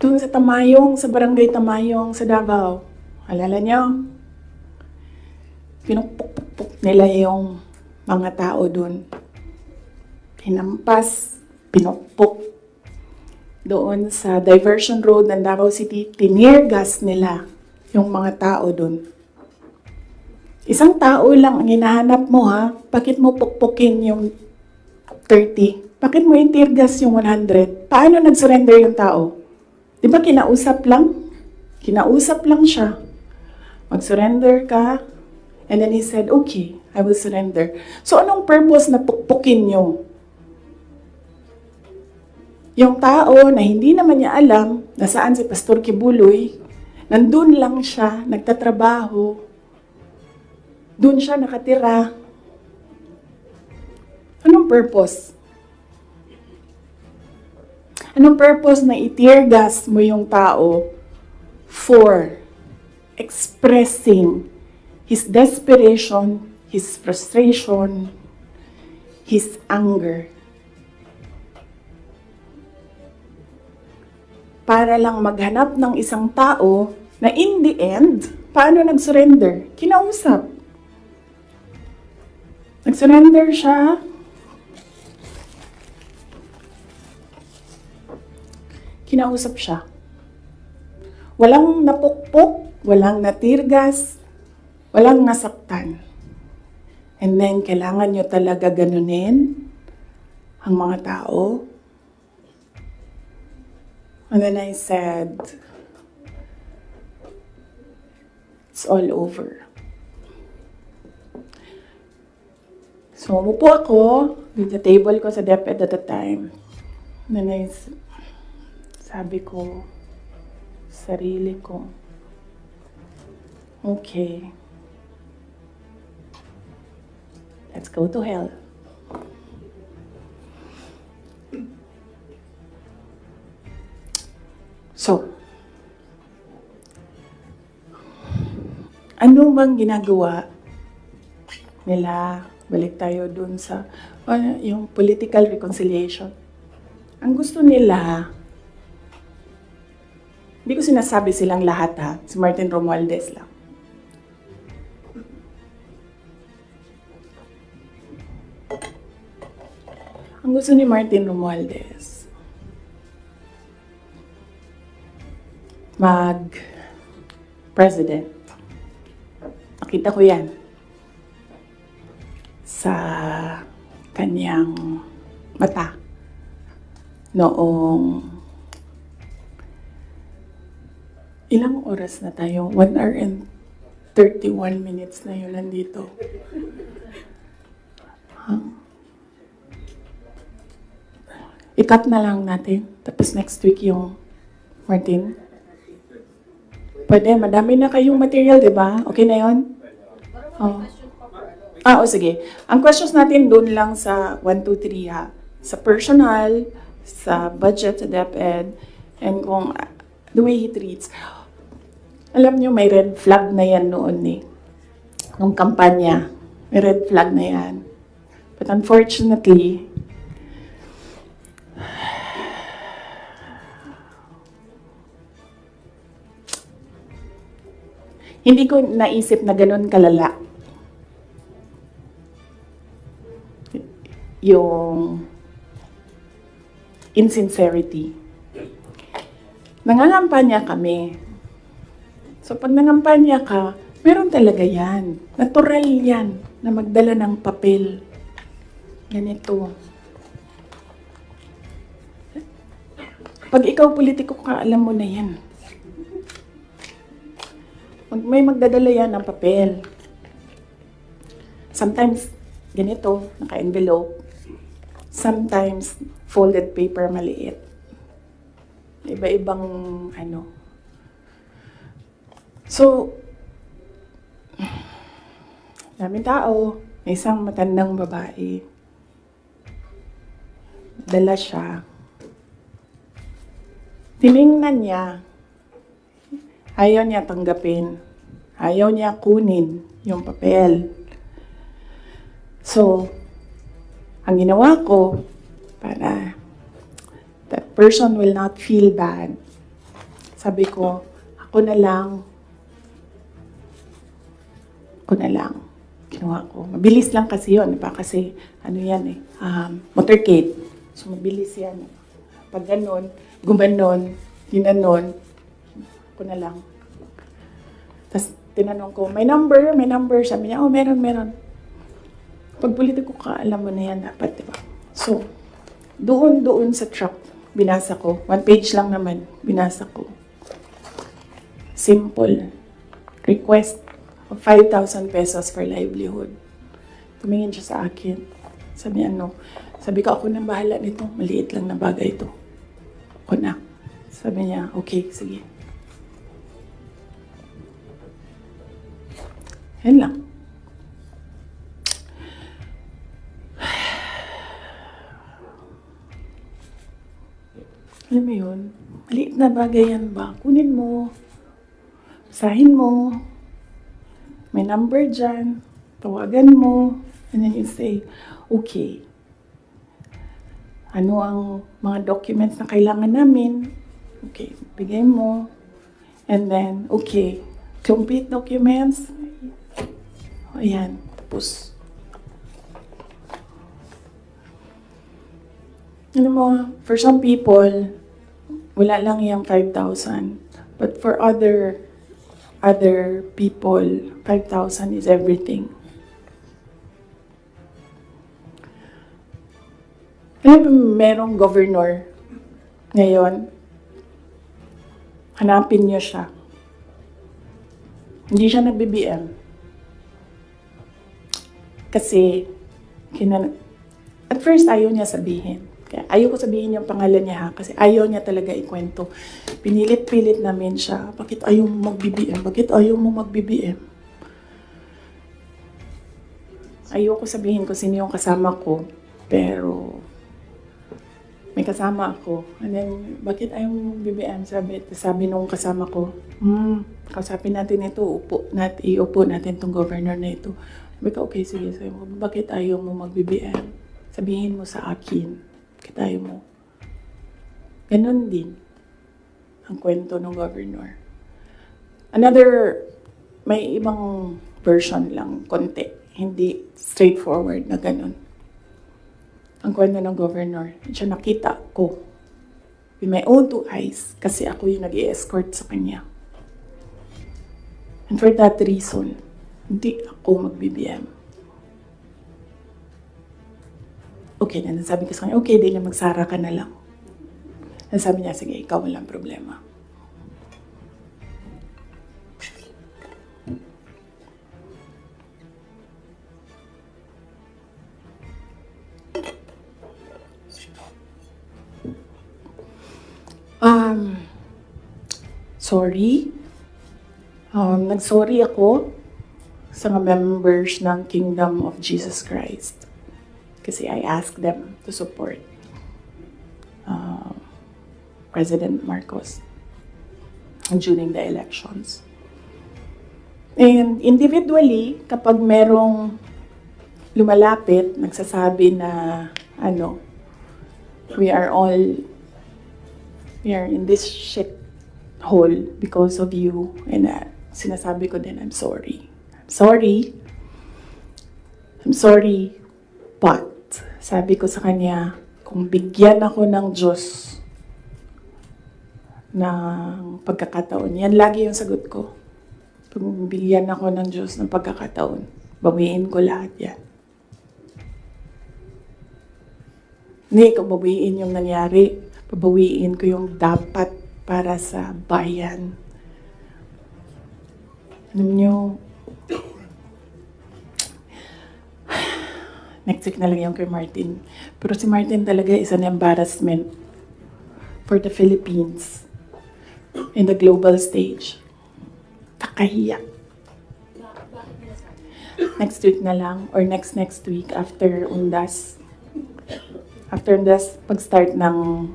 S1: Doon sa Tamayong, sa barangay Tamayong, sa Davao. Alala niyo? Pinupuk-puk nila yung mga tao doon. Hinampas, pinupuk. Doon sa diversion road ng Davao City, tinirgas nila yung mga tao doon. Isang tao lang ang hinahanap mo, ha? Bakit mo pukpukin yung 30? Bakit mo itirgas yung 100? Paano nag-surrender yung tao? Di ba kinausap lang? Kinausap lang siya. Mag-surrender ka. And then he said, okay, I will surrender. So anong purpose na pukpukin nyo? Yung tao na hindi naman niya alam na saan si Pastor Kibuloy, nandun lang siya, nagtatrabaho. Doon siya nakatira. Anong purpose? Anong purpose na i-tear gas mo yung tao for expressing his desperation, his frustration, his anger? Para lang maghanap ng isang tao na in the end, paano nag-surrender? Kinausap. Nag-surrender siya. Kinausap siya. Walang napukpok, walang natirgas, walang nasaktan. And then, kailangan nyo talaga ganunin ang mga tao. And then I said, it's all over. So, umupo ako with the table ko sa DepEd at the time. And then sabi ko, sarili ko, okay, let's go to hell. So, ano bang ginagawa nila? Balik tayo dun sa yung political reconciliation. Ang gusto nila, hindi ko sinasabi silang lahat, ha. Si Martin Romualdez lang. Ang gusto ni Martin Romualdez, mag-president. Nakita ko yan. sa kanyang mata noong ilang oras na tayo? 1 hour and 31 minutes na yun nandito. I-cut na lang natin. Tapos next week yung Martin. Pwede, madami na kayong material, di ba? Okay na yun? Oh. Sige. Ang questions natin doon lang sa 1, 2, 3 ha. Sa personal, sa budget, sa DepEd, and kung the way he treats. Alam nyo, may red flag na yan noon eh. Nung kampanya, may red flag na yan. But unfortunately, hindi ko naisip na ganun kalala yung insincerity. Nangangampanya kami. So pag nangampanya ka, meron talaga yan. Natural yan na magdala ng papel. Ganito. Pag ikaw politiko ka, alam mo na yan. May magdadala yan ng papel. Sometimes, ganito, naka-envelope. Sometimes, folded paper maliit. Iba-ibang ano. So, daming tao. May isang matandang babae. Dala siya. Tiningnan niya. Ayaw niya tanggapin. Ayaw niya kunin yung papel. So, ang ginawa ko, para that person will not feel bad, sabi ko, ako na lang. Ginawa ko. Mabilis lang kasi yun. Diba? Kasi, ano yan eh, motorcade. So, mabilis yan. Pag ganon, gumanon, ginanon, ako na lang. Tapos, tinanong ko, may number? Sabi niya, meron. Pag politiko ka, alam mo na yan dapat, diba? So, doon sa truck, binasa ko. 1 page lang naman, binasa ko. Simple. Request of 5,000 pesos for livelihood. Tumingin siya sa akin. Sabi ko, ako nang bahala nito. Maliit lang na bagay ito. Ako na. Sabi niya, okay, sige. Yan lang. Alam mo yun, maliit na bagay yan ba? Kunin mo, basahin mo, may number dyan, tawagan mo, and then you say, okay, ano ang mga documents na kailangan namin? Okay, bigay mo, and then, okay, complete documents, ayan, tapos. Alam mo, for some people, wala lang yung 5,000. But for other people, 5,000 is everything. Alam mo, merong governor ngayon, hanapin niyo siya. Hindi siya nag-BBM. Kasi, at first ayaw niya sabihin. Kaya ayaw ko sabihin yung pangalan niya ha, kasi ayaw niya talaga ikwento. Pinilit-pilit namin siya, bakit ayaw mo mag-BBM? Bakit ayaw mo mag-BBM? Ayaw ko sabihin ko sino yung kasama ko, pero may kasama ako. And then, bakit ayaw mo mag-BBM? Sabi nung kasama ko, kausapin natin ito, iupo natin tong governor na ito. Sabi ko, okay, sige. Sabi ko, bakit ayaw mo mag-BBM? Sabihin mo sa akin. Kitayo mo. Ganon din ang kwento ng governor. May ibang version lang, konti. Hindi straightforward na ganon. Ang kwento ng governor, siya nakita ko with my own 2 eyes kasi ako yung nag-i-escort sa kanya. And for that reason, hindi ako mag-BBM. okay na. Sabi ko sa kanya, okay din na magsara ka na lang. Sabi niya, sige, ikaw walang problema. Sorry. Nag-sorry ako sa mga members ng Kingdom of Jesus Christ. Kasi I asked them to support President Marcos during the elections. And individually, kapag merong lumalapit, nagsasabi na, we are in this shit hole because of you. And sinasabi ko din, I'm sorry. I'm sorry. But, sabi ko sa kanya, kung bigyan ako ng Diyos ng pagkakataon, yan lagi yung sagot ko. Kung bigyan ako ng Diyos ng pagkakataon, bawiin ko lahat yan. Hindi ko bawiin yung nangyari. Babawiin ko yung dapat para sa bayan. Alam nyo, next week na lang yung kay Martin. Pero si Martin talaga is an embarrassment for the Philippines in the global stage. Kakahiya. Next week na lang or next week after Undas. After Undas, pag-start ng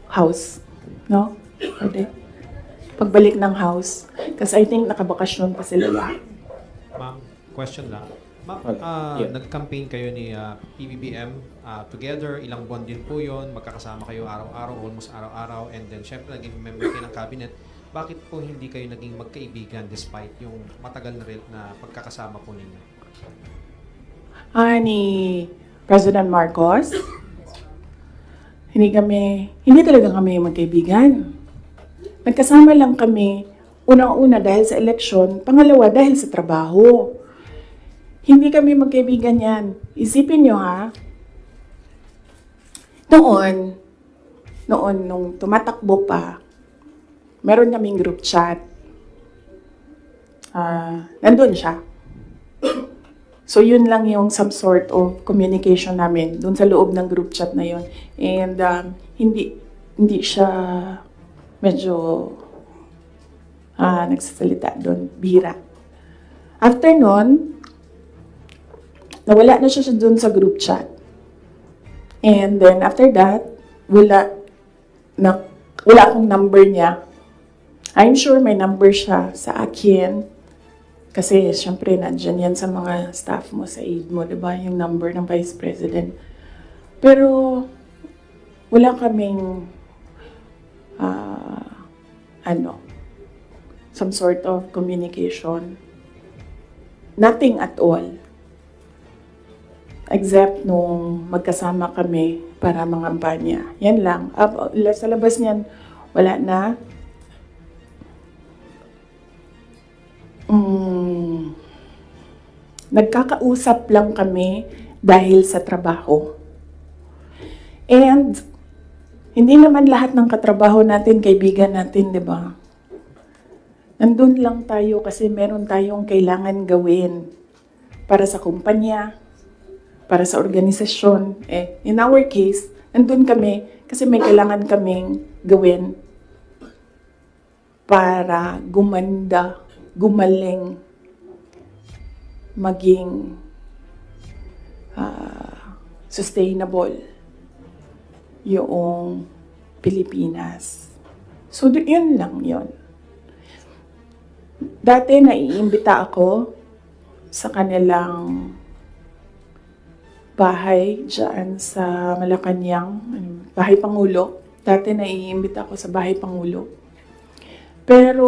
S1: house. No? Pwede? Pagbalik ng house. Kasi I think nakabakasyon pa sila lahat.
S16: Ma'am, question lang. Ma'am, nag-campaign kayo ni PBBM together. Ilang buwan din po yun. Magkakasama kayo araw-araw, almost araw-araw. And then, syempre, naging member kayo ng cabinet. Bakit po hindi kayo naging magkaibigan despite yung matagal na pagkakasama po ninyo?
S1: Ni President Marcos, hindi talaga kami magkaibigan. Nagkasama lang kami, unang-una dahil sa eleksyon, pangalawa dahil sa trabaho. Hindi kami magkaibigan yan. Isipin nyo ha, noon, nung tumatakbo pa, meron kaming group chat. Nandun siya. So, yun lang yung some sort of communication namin dun sa loob ng group chat na yun. And hindi siya medyo nagsasalita dun, bihira. After nun, nawala na siya dun sa group chat. And then after that, wala akong number niya. I'm sure may number siya sa akin. Kasi, syempre, nandyan yan sa mga staff mo, sa aide mo, diba? Yung number ng Vice President. Pero, wala kaming, some sort of communication. Nothing at all. Except nung magkasama kami para mangampanya. Yan lang. Sa labas niyan, wala na. Nagkakausap lang kami dahil sa trabaho. And hindi naman lahat ng katrabaho natin, kaibigan natin, di ba? Nandun lang tayo kasi meron tayong kailangan gawin para sa kumpanya, para sa organisasyon. In our case, nandun kami kasi may kailangan kaming gawin para gumanda, gumaling, maging sustainable yung Pilipinas. So, yun lang yun. Dati naiimbita ako sa kanilang bahay dyan sa Malacanang, Bahay Pangulo. Dati naiimbita ako sa Bahay Pangulo. Pero,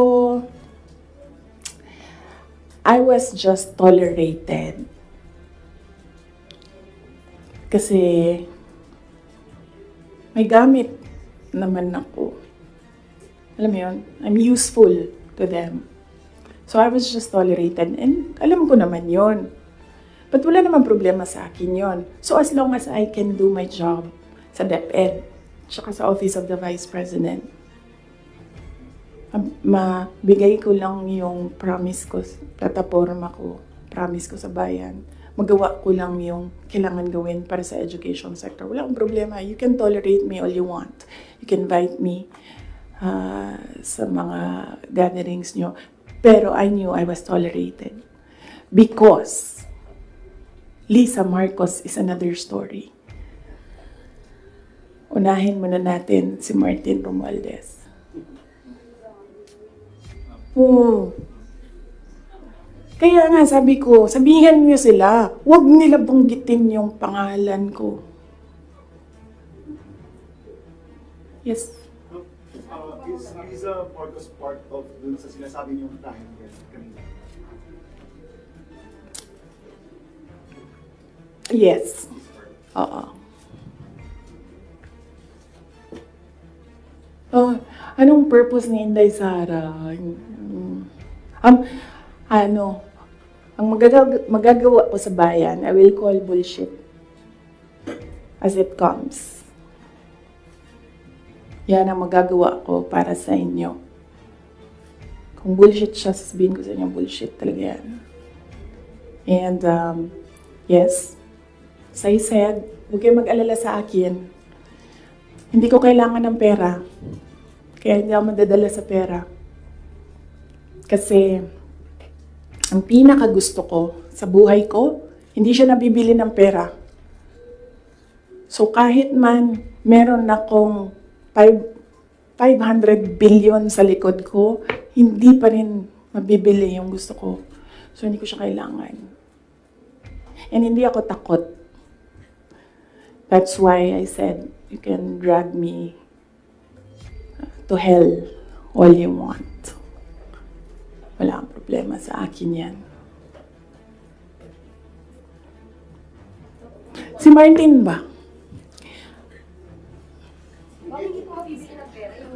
S1: I was just tolerated. Kasi, may gamit naman ako. Alam mo yun? I'm useful to them. So, I was just tolerated. And alam ko naman yun. But wala naman problema sa akin yon. So as long as I can do my job sa DepEd, tsaka sa Office of the Vice President, mabigay ko lang yung promise ko, plataforma ko, promise ko sa bayan, magawa ko lang yung kailangan gawin para sa education sector. Wala akong problema. You can tolerate me all you want. You can invite me sa mga gatherings nyo. Pero I knew I was tolerated. Because Lisa Marcos is another story. Unahin muna natin si Martin Romualdez. Oo. Kaya nga sabi ko, sabihan niyo sila, huwag nila banggitin yung pangalan ko. Yes.
S10: Is Lisa Marcos part of dun sa sinasabi niyong triangle kanina?
S1: Yes. Oo. Oh, anong purpose ni Inday Sara? Ang magagawa ko sa bayan, I will call bullshit as it comes. Yan ang magagawa ko para sa inyo. Kung bullshit siya, sasabihin ko sa inyo, bullshit talaga yan. And, yes, as I said, huwag kayo mag-alala sa akin. Hindi ko kailangan ng pera. Kaya hindi ako madadala sa pera. Kasi, ang pinakagusto ko sa buhay ko, hindi siya nabibili ng pera. So kahit man meron akong 500 billion sa likod ko, hindi pa rin mabibili yung gusto ko. So hindi ko siya kailangan. And hindi ako takot. That's why I said, you can drag me to hell all you want. Wala kang problema sa akin yan. Si Martin ba?
S17: Hindi po mabibili ng pera yung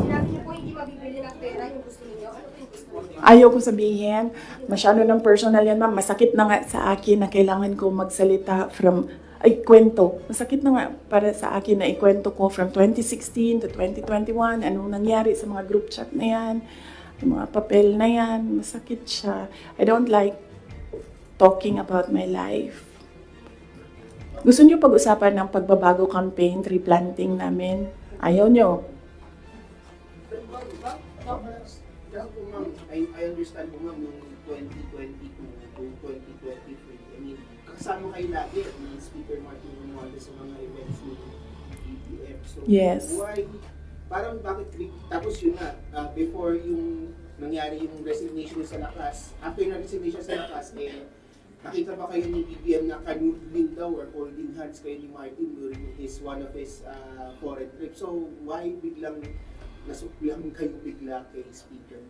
S17: sinabi niyo po hindi mabibili ng pera yung gusto niyo. Ano po yung gusto niyo?
S1: Ayaw ko sabihin, masyado ng personal yan, ma'am. Masakit na nga sa akin na kailangan ko magsalita kwento. Masakit na nga para sa akin na ikwento ko from 2016 to 2021, anong nangyari sa mga group chat na yan, yung mga papel na yan, masakit siya. I don't like talking about my life. Gusto niyo pag-usapan ng pagbabago campaign, tree planting namin? Ayaw niyo.
S6: I understand po ma'am yung 2022 to 2023. I mean, kasama kayo lagi ni Speaker Martin Romualdez sa mga events ni BBM. So,
S1: yes.
S6: Why? Parang bakit, tapos yun na, before yung nangyari yung resignation sa lakas, after na resignation sa lakas, nakita ba kayo ni BBM na kanudling daw or holding hands kayo ni Martin during one of his foreign trips? So, why biglang nasuklang kayo bigla kay Speaker?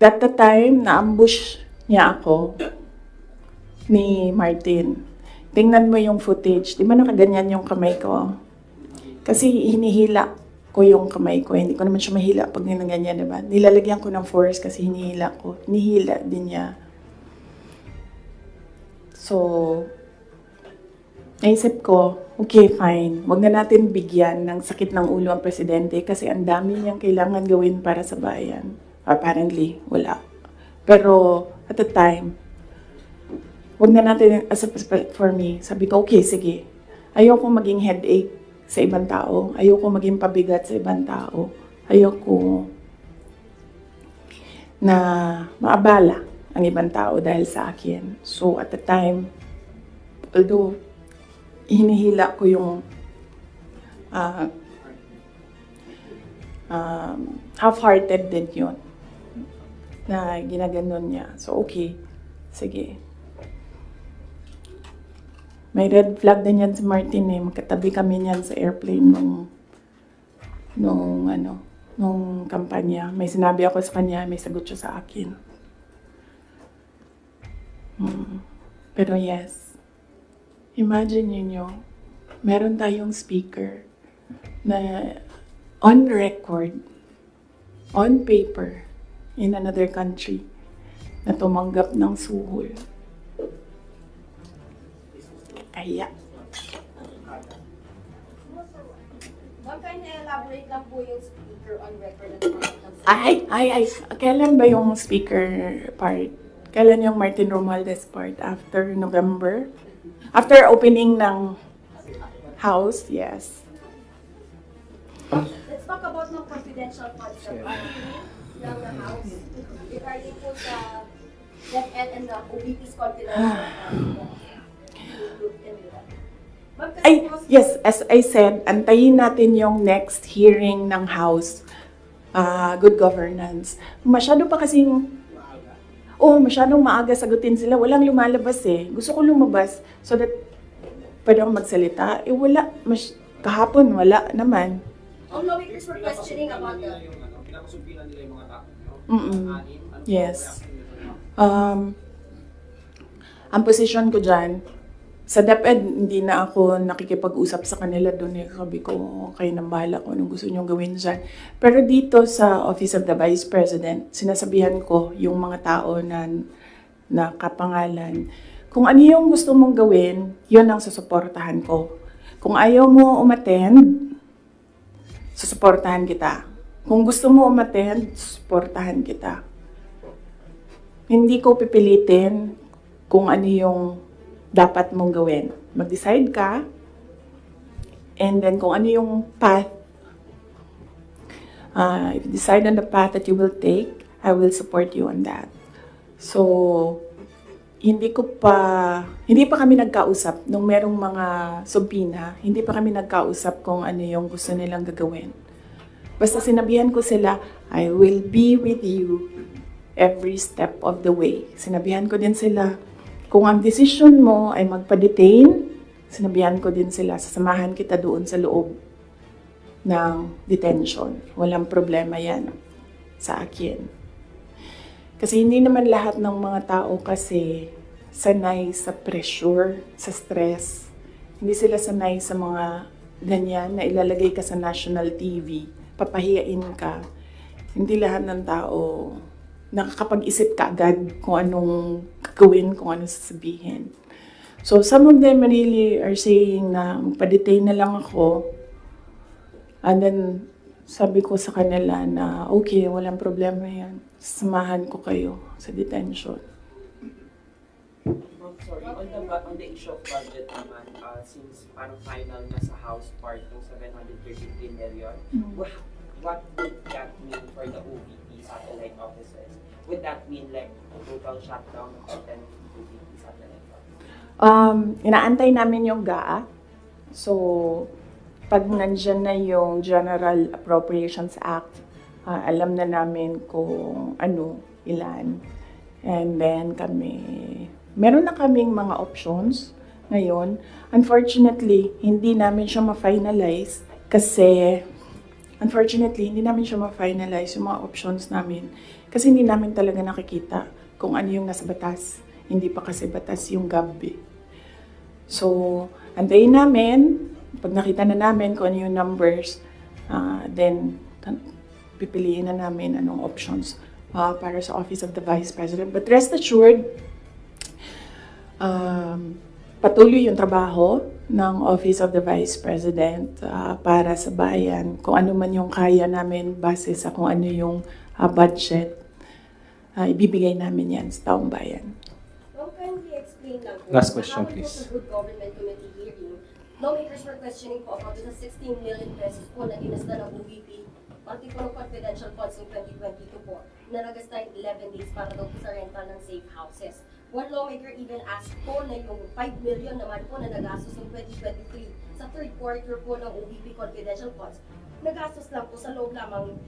S1: At the time, na-ambush niya ako ni Martin. Tingnan mo yung footage. Di ba nakaganyan yung kamay ko? Kasi hinihila ko yung kamay ko. Hindi ko naman siya mahila pag ganyan, di ba? Nilalagyan ko ng force kasi hinihila ko. Hinihila din niya. So, naisip ko, okay, fine. Huwag na natin bigyan ng sakit ng ulo ang presidente kasi ang dami niyang kailangan gawin para sa bayan. Apparently, wala. Pero, at the time, huwag na natin, for me, sabi ko, okay, sige. Ayoko maging headache sa ibang tao. Ayoko maging pabigat sa ibang tao. Ayoko na maabala ang ibang tao dahil sa akin. So, at the time, although hinihila ko yung half-hearted din yun na ginaganon niya. So, okay. Sige. May red flag din yan si Martin eh. Magkatabi kami niyan sa airplane nung kampanya. May sinabi ako sa kanya, may sagot siya sa akin. Pero yes, imagine niyo, meron tayong speaker na on record on paper in another country na tumanggap ng suhol. Kaya,
S17: Ma'am, can you elaborate lang po yung speaker on record at
S1: kailan ba yung speaker part? Kailan yung Martin Romualdez part? After November? After opening ng house, yes.
S17: Let's talk about ng confidential funds ng House regarding po sa DepEd and the OVP's confidential funds.
S1: Ay, yes, as I said, antayin natin yung next hearing ng House, Good Governance. Masyado pa kasing, masyadong maaga sagutin sila. Walang lumalabas eh. Gusto ko lumabas so that pwede akong magsalita. Wala. Kahapon, wala naman.
S17: All lawmakers were questioning about the...
S1: Yes. Ang position ko dyan, sa DepEd, hindi na ako nakikipag-usap sa kanila doon. Sabi ko, kayo nang bahala ko anong gusto nyo gawin dyan. Pero dito sa Office of the Vice President, sinasabihan ko yung mga tao na kapangalan, kung ano yung gusto mong gawin, yun ang susuportahan ko. Kung ayaw mo umattend, susuportahan kita. Kung gusto mo umattend, susuportahan kita. Hindi ko pipilitin kung ano yung dapat mong gawin. Mag-decide ka, and then kung ano yung path, if you decide on the path that you will take, I will support you on that. So, hindi pa kami nagkausap nung merong mga subpoena, hindi pa kami nagkausap kung ano yung gusto nilang gagawin. Basta sinabihan ko sila, I will be with you every step of the way. Sinabihan ko din sila, kung ang decision mo ay magpa-detain, sinabihan ko din sila, sasamahan kita doon sa loob ng detention. Walang problema yan sa akin. Kasi hindi naman lahat ng mga tao kasi sanay sa pressure, sa stress. Hindi sila sanay sa mga ganyan na ilalagay ka sa national TV, papahiyain ka. Hindi lahat ng tao nakakapag-isip ka agad kung anong gagawin, kung anong sasabihin. So, some of them really are saying na magpa-detain na lang ako. And then, sabi ko sa kanila na, okay, walang problema yan. Samahan ko kayo sa detention.
S8: Sorry, on the issue of budget naman, since parang final na sa House part ng 733 million, what would that mean for the OVP satellite offices? Would that mean like a total shutdown of 10 OVP satellite offices?
S1: Inaantay namin yung GAA. So, pag nandyan na yung General Appropriations Act, alam na namin kung ano, ilan. And then meron na kaming mga options ngayon. Unfortunately, hindi namin siya ma-finalize kasi yung mga options namin kasi hindi namin talaga nakikita kung ano yung nasa batas. Hindi pa kasi batas yung GAB. So, antayin namin, pag nakita na namin kung ano yung numbers, then pipiliin na namin anong options para sa Office of the Vice President. But rest assured, patuloy yung trabaho ng Office of the Vice President para sa bayan. Kung ano man yung kaya namin base sa kung ano yung budget, ibibigay namin yan sa taong bayan.
S17: Well, can we explain lang po?
S3: Last question, please.
S17: Sa Good Government Committee hearing, lawmakers were questioning po about the 16 million pesos po na ginasta ng OVP, particular confidential funds ng 2022 po, na nagasta 11 days para daw po sa rental ng safe houses. One lawmaker even asked po na yung 5 million naman po na nagastos ng 2023 sa third quarter po ng OVP confidential funds, nagastos lang po sa loob lamang,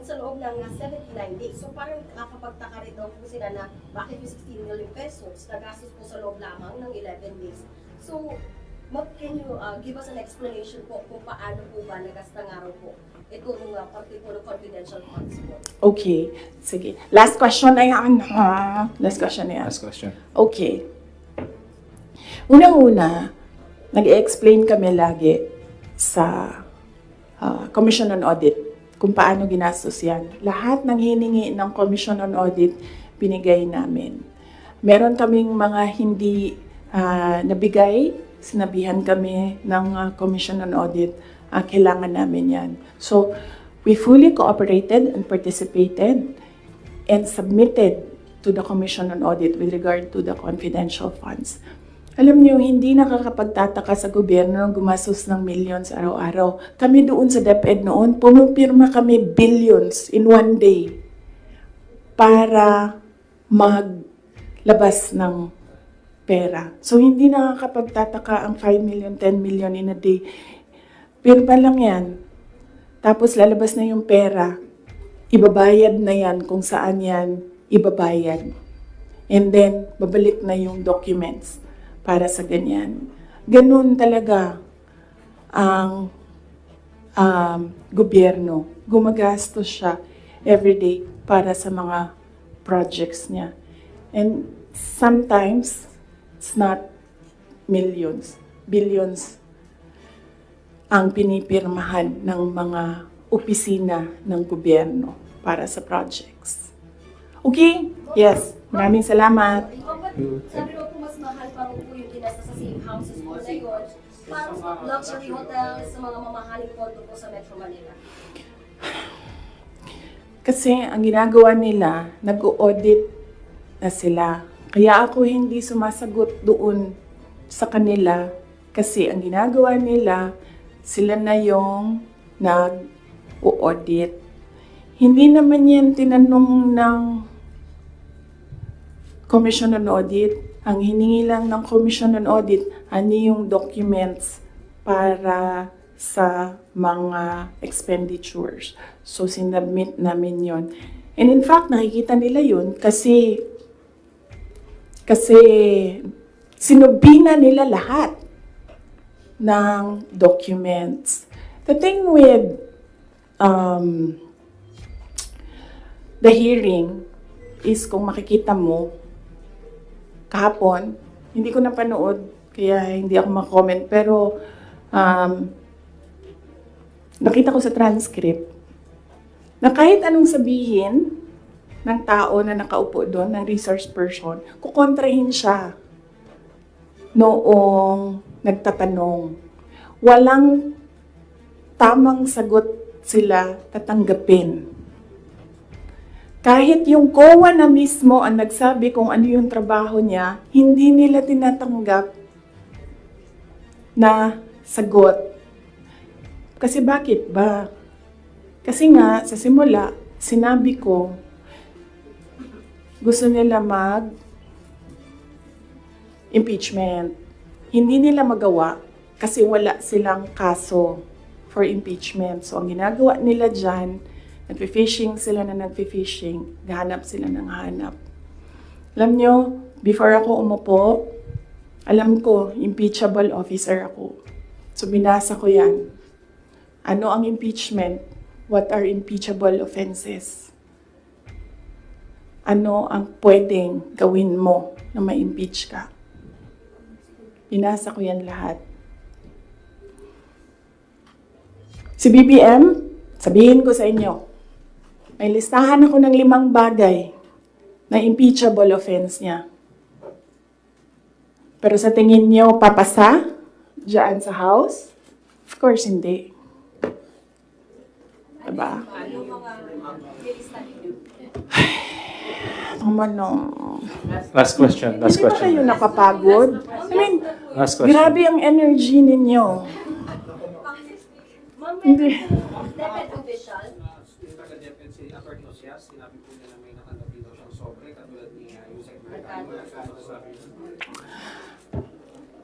S17: sa loob ng 79 days. So parang nakakapagtaka rin daw po sila na bakit yung 16 million pesos nagastos po sa loob lamang ng 11 days. So, can you give us an explanation po kung paano po ba nagasta nga raw po ito ng particular confidential funds po?
S1: Okay, sige. Last question na yan. Last question na yan.
S3: Last question.
S1: Okay. Unang-una, nag-explain kami lagi sa Commission on Audit kung paano ginastos yan. Lahat ng hiningi ng Commission on Audit, binigay namin. Meron kaming mga hindi nabigay, sinabihan kami ng Commission on Audit, kailangan namin yan. So, we fully cooperated and participated and submitted to the Commission on Audit with regard to the confidential funds. Alam niyo, hindi nakakapagtataka sa gobyerno ng gumastos ng millions araw-araw. Kami doon sa DepEd noon, pumipirma kami billions in one day para maglabas ng pera. So, hindi nakakapagtataka ang 5 million, 10 million in a day. Pirma lang yan. Tapos lalabas na yung pera. Ibabayad na yan kung saan yan ibabayad. And then, babalik na yung documents para sa ganyan. Ganun talaga ang gobyerno. Gumagastos siya everyday para sa mga projects niya. And sometimes, it's not millions, billions ang pinipirmahan ng mga opisina ng gobyerno para sa projects. Okay? Yes. Maraming salamat.
S17: Sabi mo po, mas mahal pa rin po yung ginasta sa safe houses po na yun. Parang luxury hotels sa mga mamahaling kondo po sa Metro Manila.
S1: Kasi ang ginagawa nila, nag-audit na sila. Kaya ako hindi sumasagot doon sa kanila kasi ang ginagawa nila, sila na yung nag-audit. Hindi naman yan tinanong ng Commission on Audit. Ang hiningi lang ng Commission on Audit, ano yung documents para sa mga expenditures. So, sinubmit namin yon. And in fact, nakikita nila yun kasi sinubina nila lahat ng documents. The thing with the hearing is kung makikita mo, kahapon, hindi ko napanood, kaya hindi ako mag-comment, pero nakita ko sa transcript na kahit anong sabihin ng tao na nakaupo doon, ng resource person, kukontrahin siya noong nagtatanong. Walang tamang sagot sila tatanggapin. Kahit yung COA na mismo ang nagsabi kung ano yung trabaho niya, hindi nila tinatanggap na sagot. Kasi bakit ba? Kasi nga, sa simula, sinabi ko, gusto nila mag-impeachment. Hindi nila magawa kasi wala silang kaso for impeachment. So, ang ginagawa nila dyan, nagpi-fishing sila na nagpi-fishing, gahanap sila ng hanap. Alam nyo, before ako umupo, alam ko, impeachable officer ako. So, binasa ko yan. Ano ang impeachment? What are impeachable offenses? Ano ang pwedeng gawin mo na ma-impeach ka? Binasa ko yan lahat. Si BBM, sabihin ko sa inyo, may listahan ako ng 5 bagay na impeachable offense niya. Pero sa tingin niyo, papasa dyan sa House? Of course, hindi. Diba?
S3: Last question. Last
S1: Hindi ba
S3: question.
S1: kayo napapagod? I mean,
S3: Last question.
S1: grabe ang energy ninyo. Hindi.
S17: DepEd official,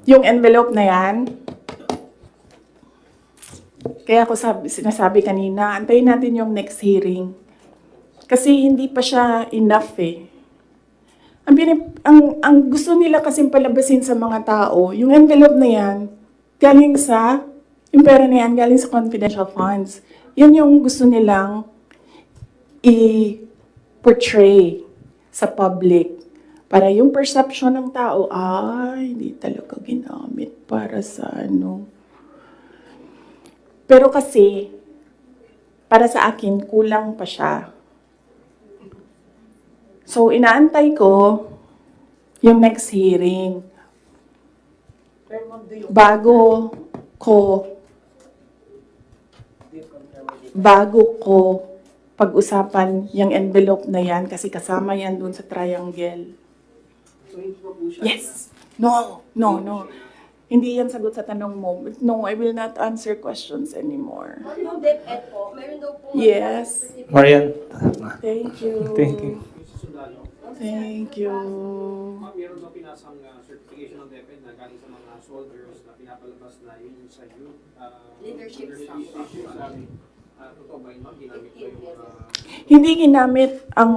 S1: Yung envelope na yan, kaya ako sinasabi kanina, antayin natin yung next hearing. Kasi hindi pa siya enough eh. Ang gusto nila kasing palabasin sa mga tao, yung envelope na yan, galing sa, yung pera na yan, galing sa confidential funds. Yan yung gusto nilang i-portray sa public. Para yung perception ng tao, ay, hindi talaga ginamit para sa ano. Pero kasi, para sa akin, kulang pa siya. So, inaantay ko yung next hearing. Bago ko pag-usapan yung envelope na yan kasi kasama yan dun sa triangle.
S8: So hindi pa po siya?
S1: Yes. No. Hindi yan sagot sa tanong mo. No, I will not answer questions anymore.
S17: Yung DepEd po, meron daw po
S1: Yes.
S3: Marian.
S1: Thank you.
S3: Thank you.
S1: Thank you.
S16: Ma'am, meron daw pinasang certification ng DepEd na galing sa mga soldiers na pinapalabas na yun sa youth
S17: Leadership
S16: totoo ba yun, ma'am? Ginamit ko yung
S1: Hindi ginamit ang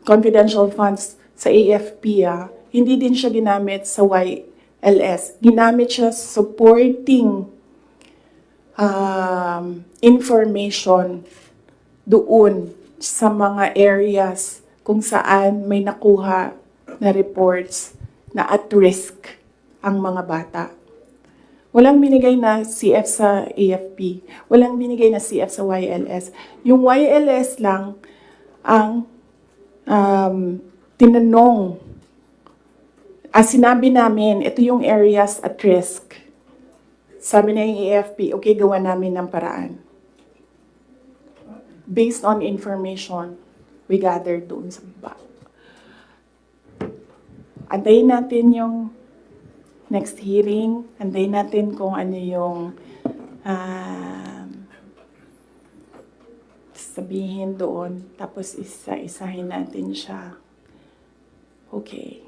S1: confidential funds sa AFP. Hindi din siya ginamit sa YLS. Ginamit siya supporting information doon sa mga areas kung saan may nakuha na reports na at risk ang mga bata. Walang binigay na CF sa AFP. Walang binigay na CF sa YLS. Yung YLS lang ang tinanong. Sinabi namin, ito yung areas at risk. Sabi na yung AFP, okay, gawa namin ng paraan. Based on information we gathered doon sa baba. Antayin natin yung next hearing, antayin natin kung ano yung sabihin doon, tapos isa-isahin natin siya. Okay.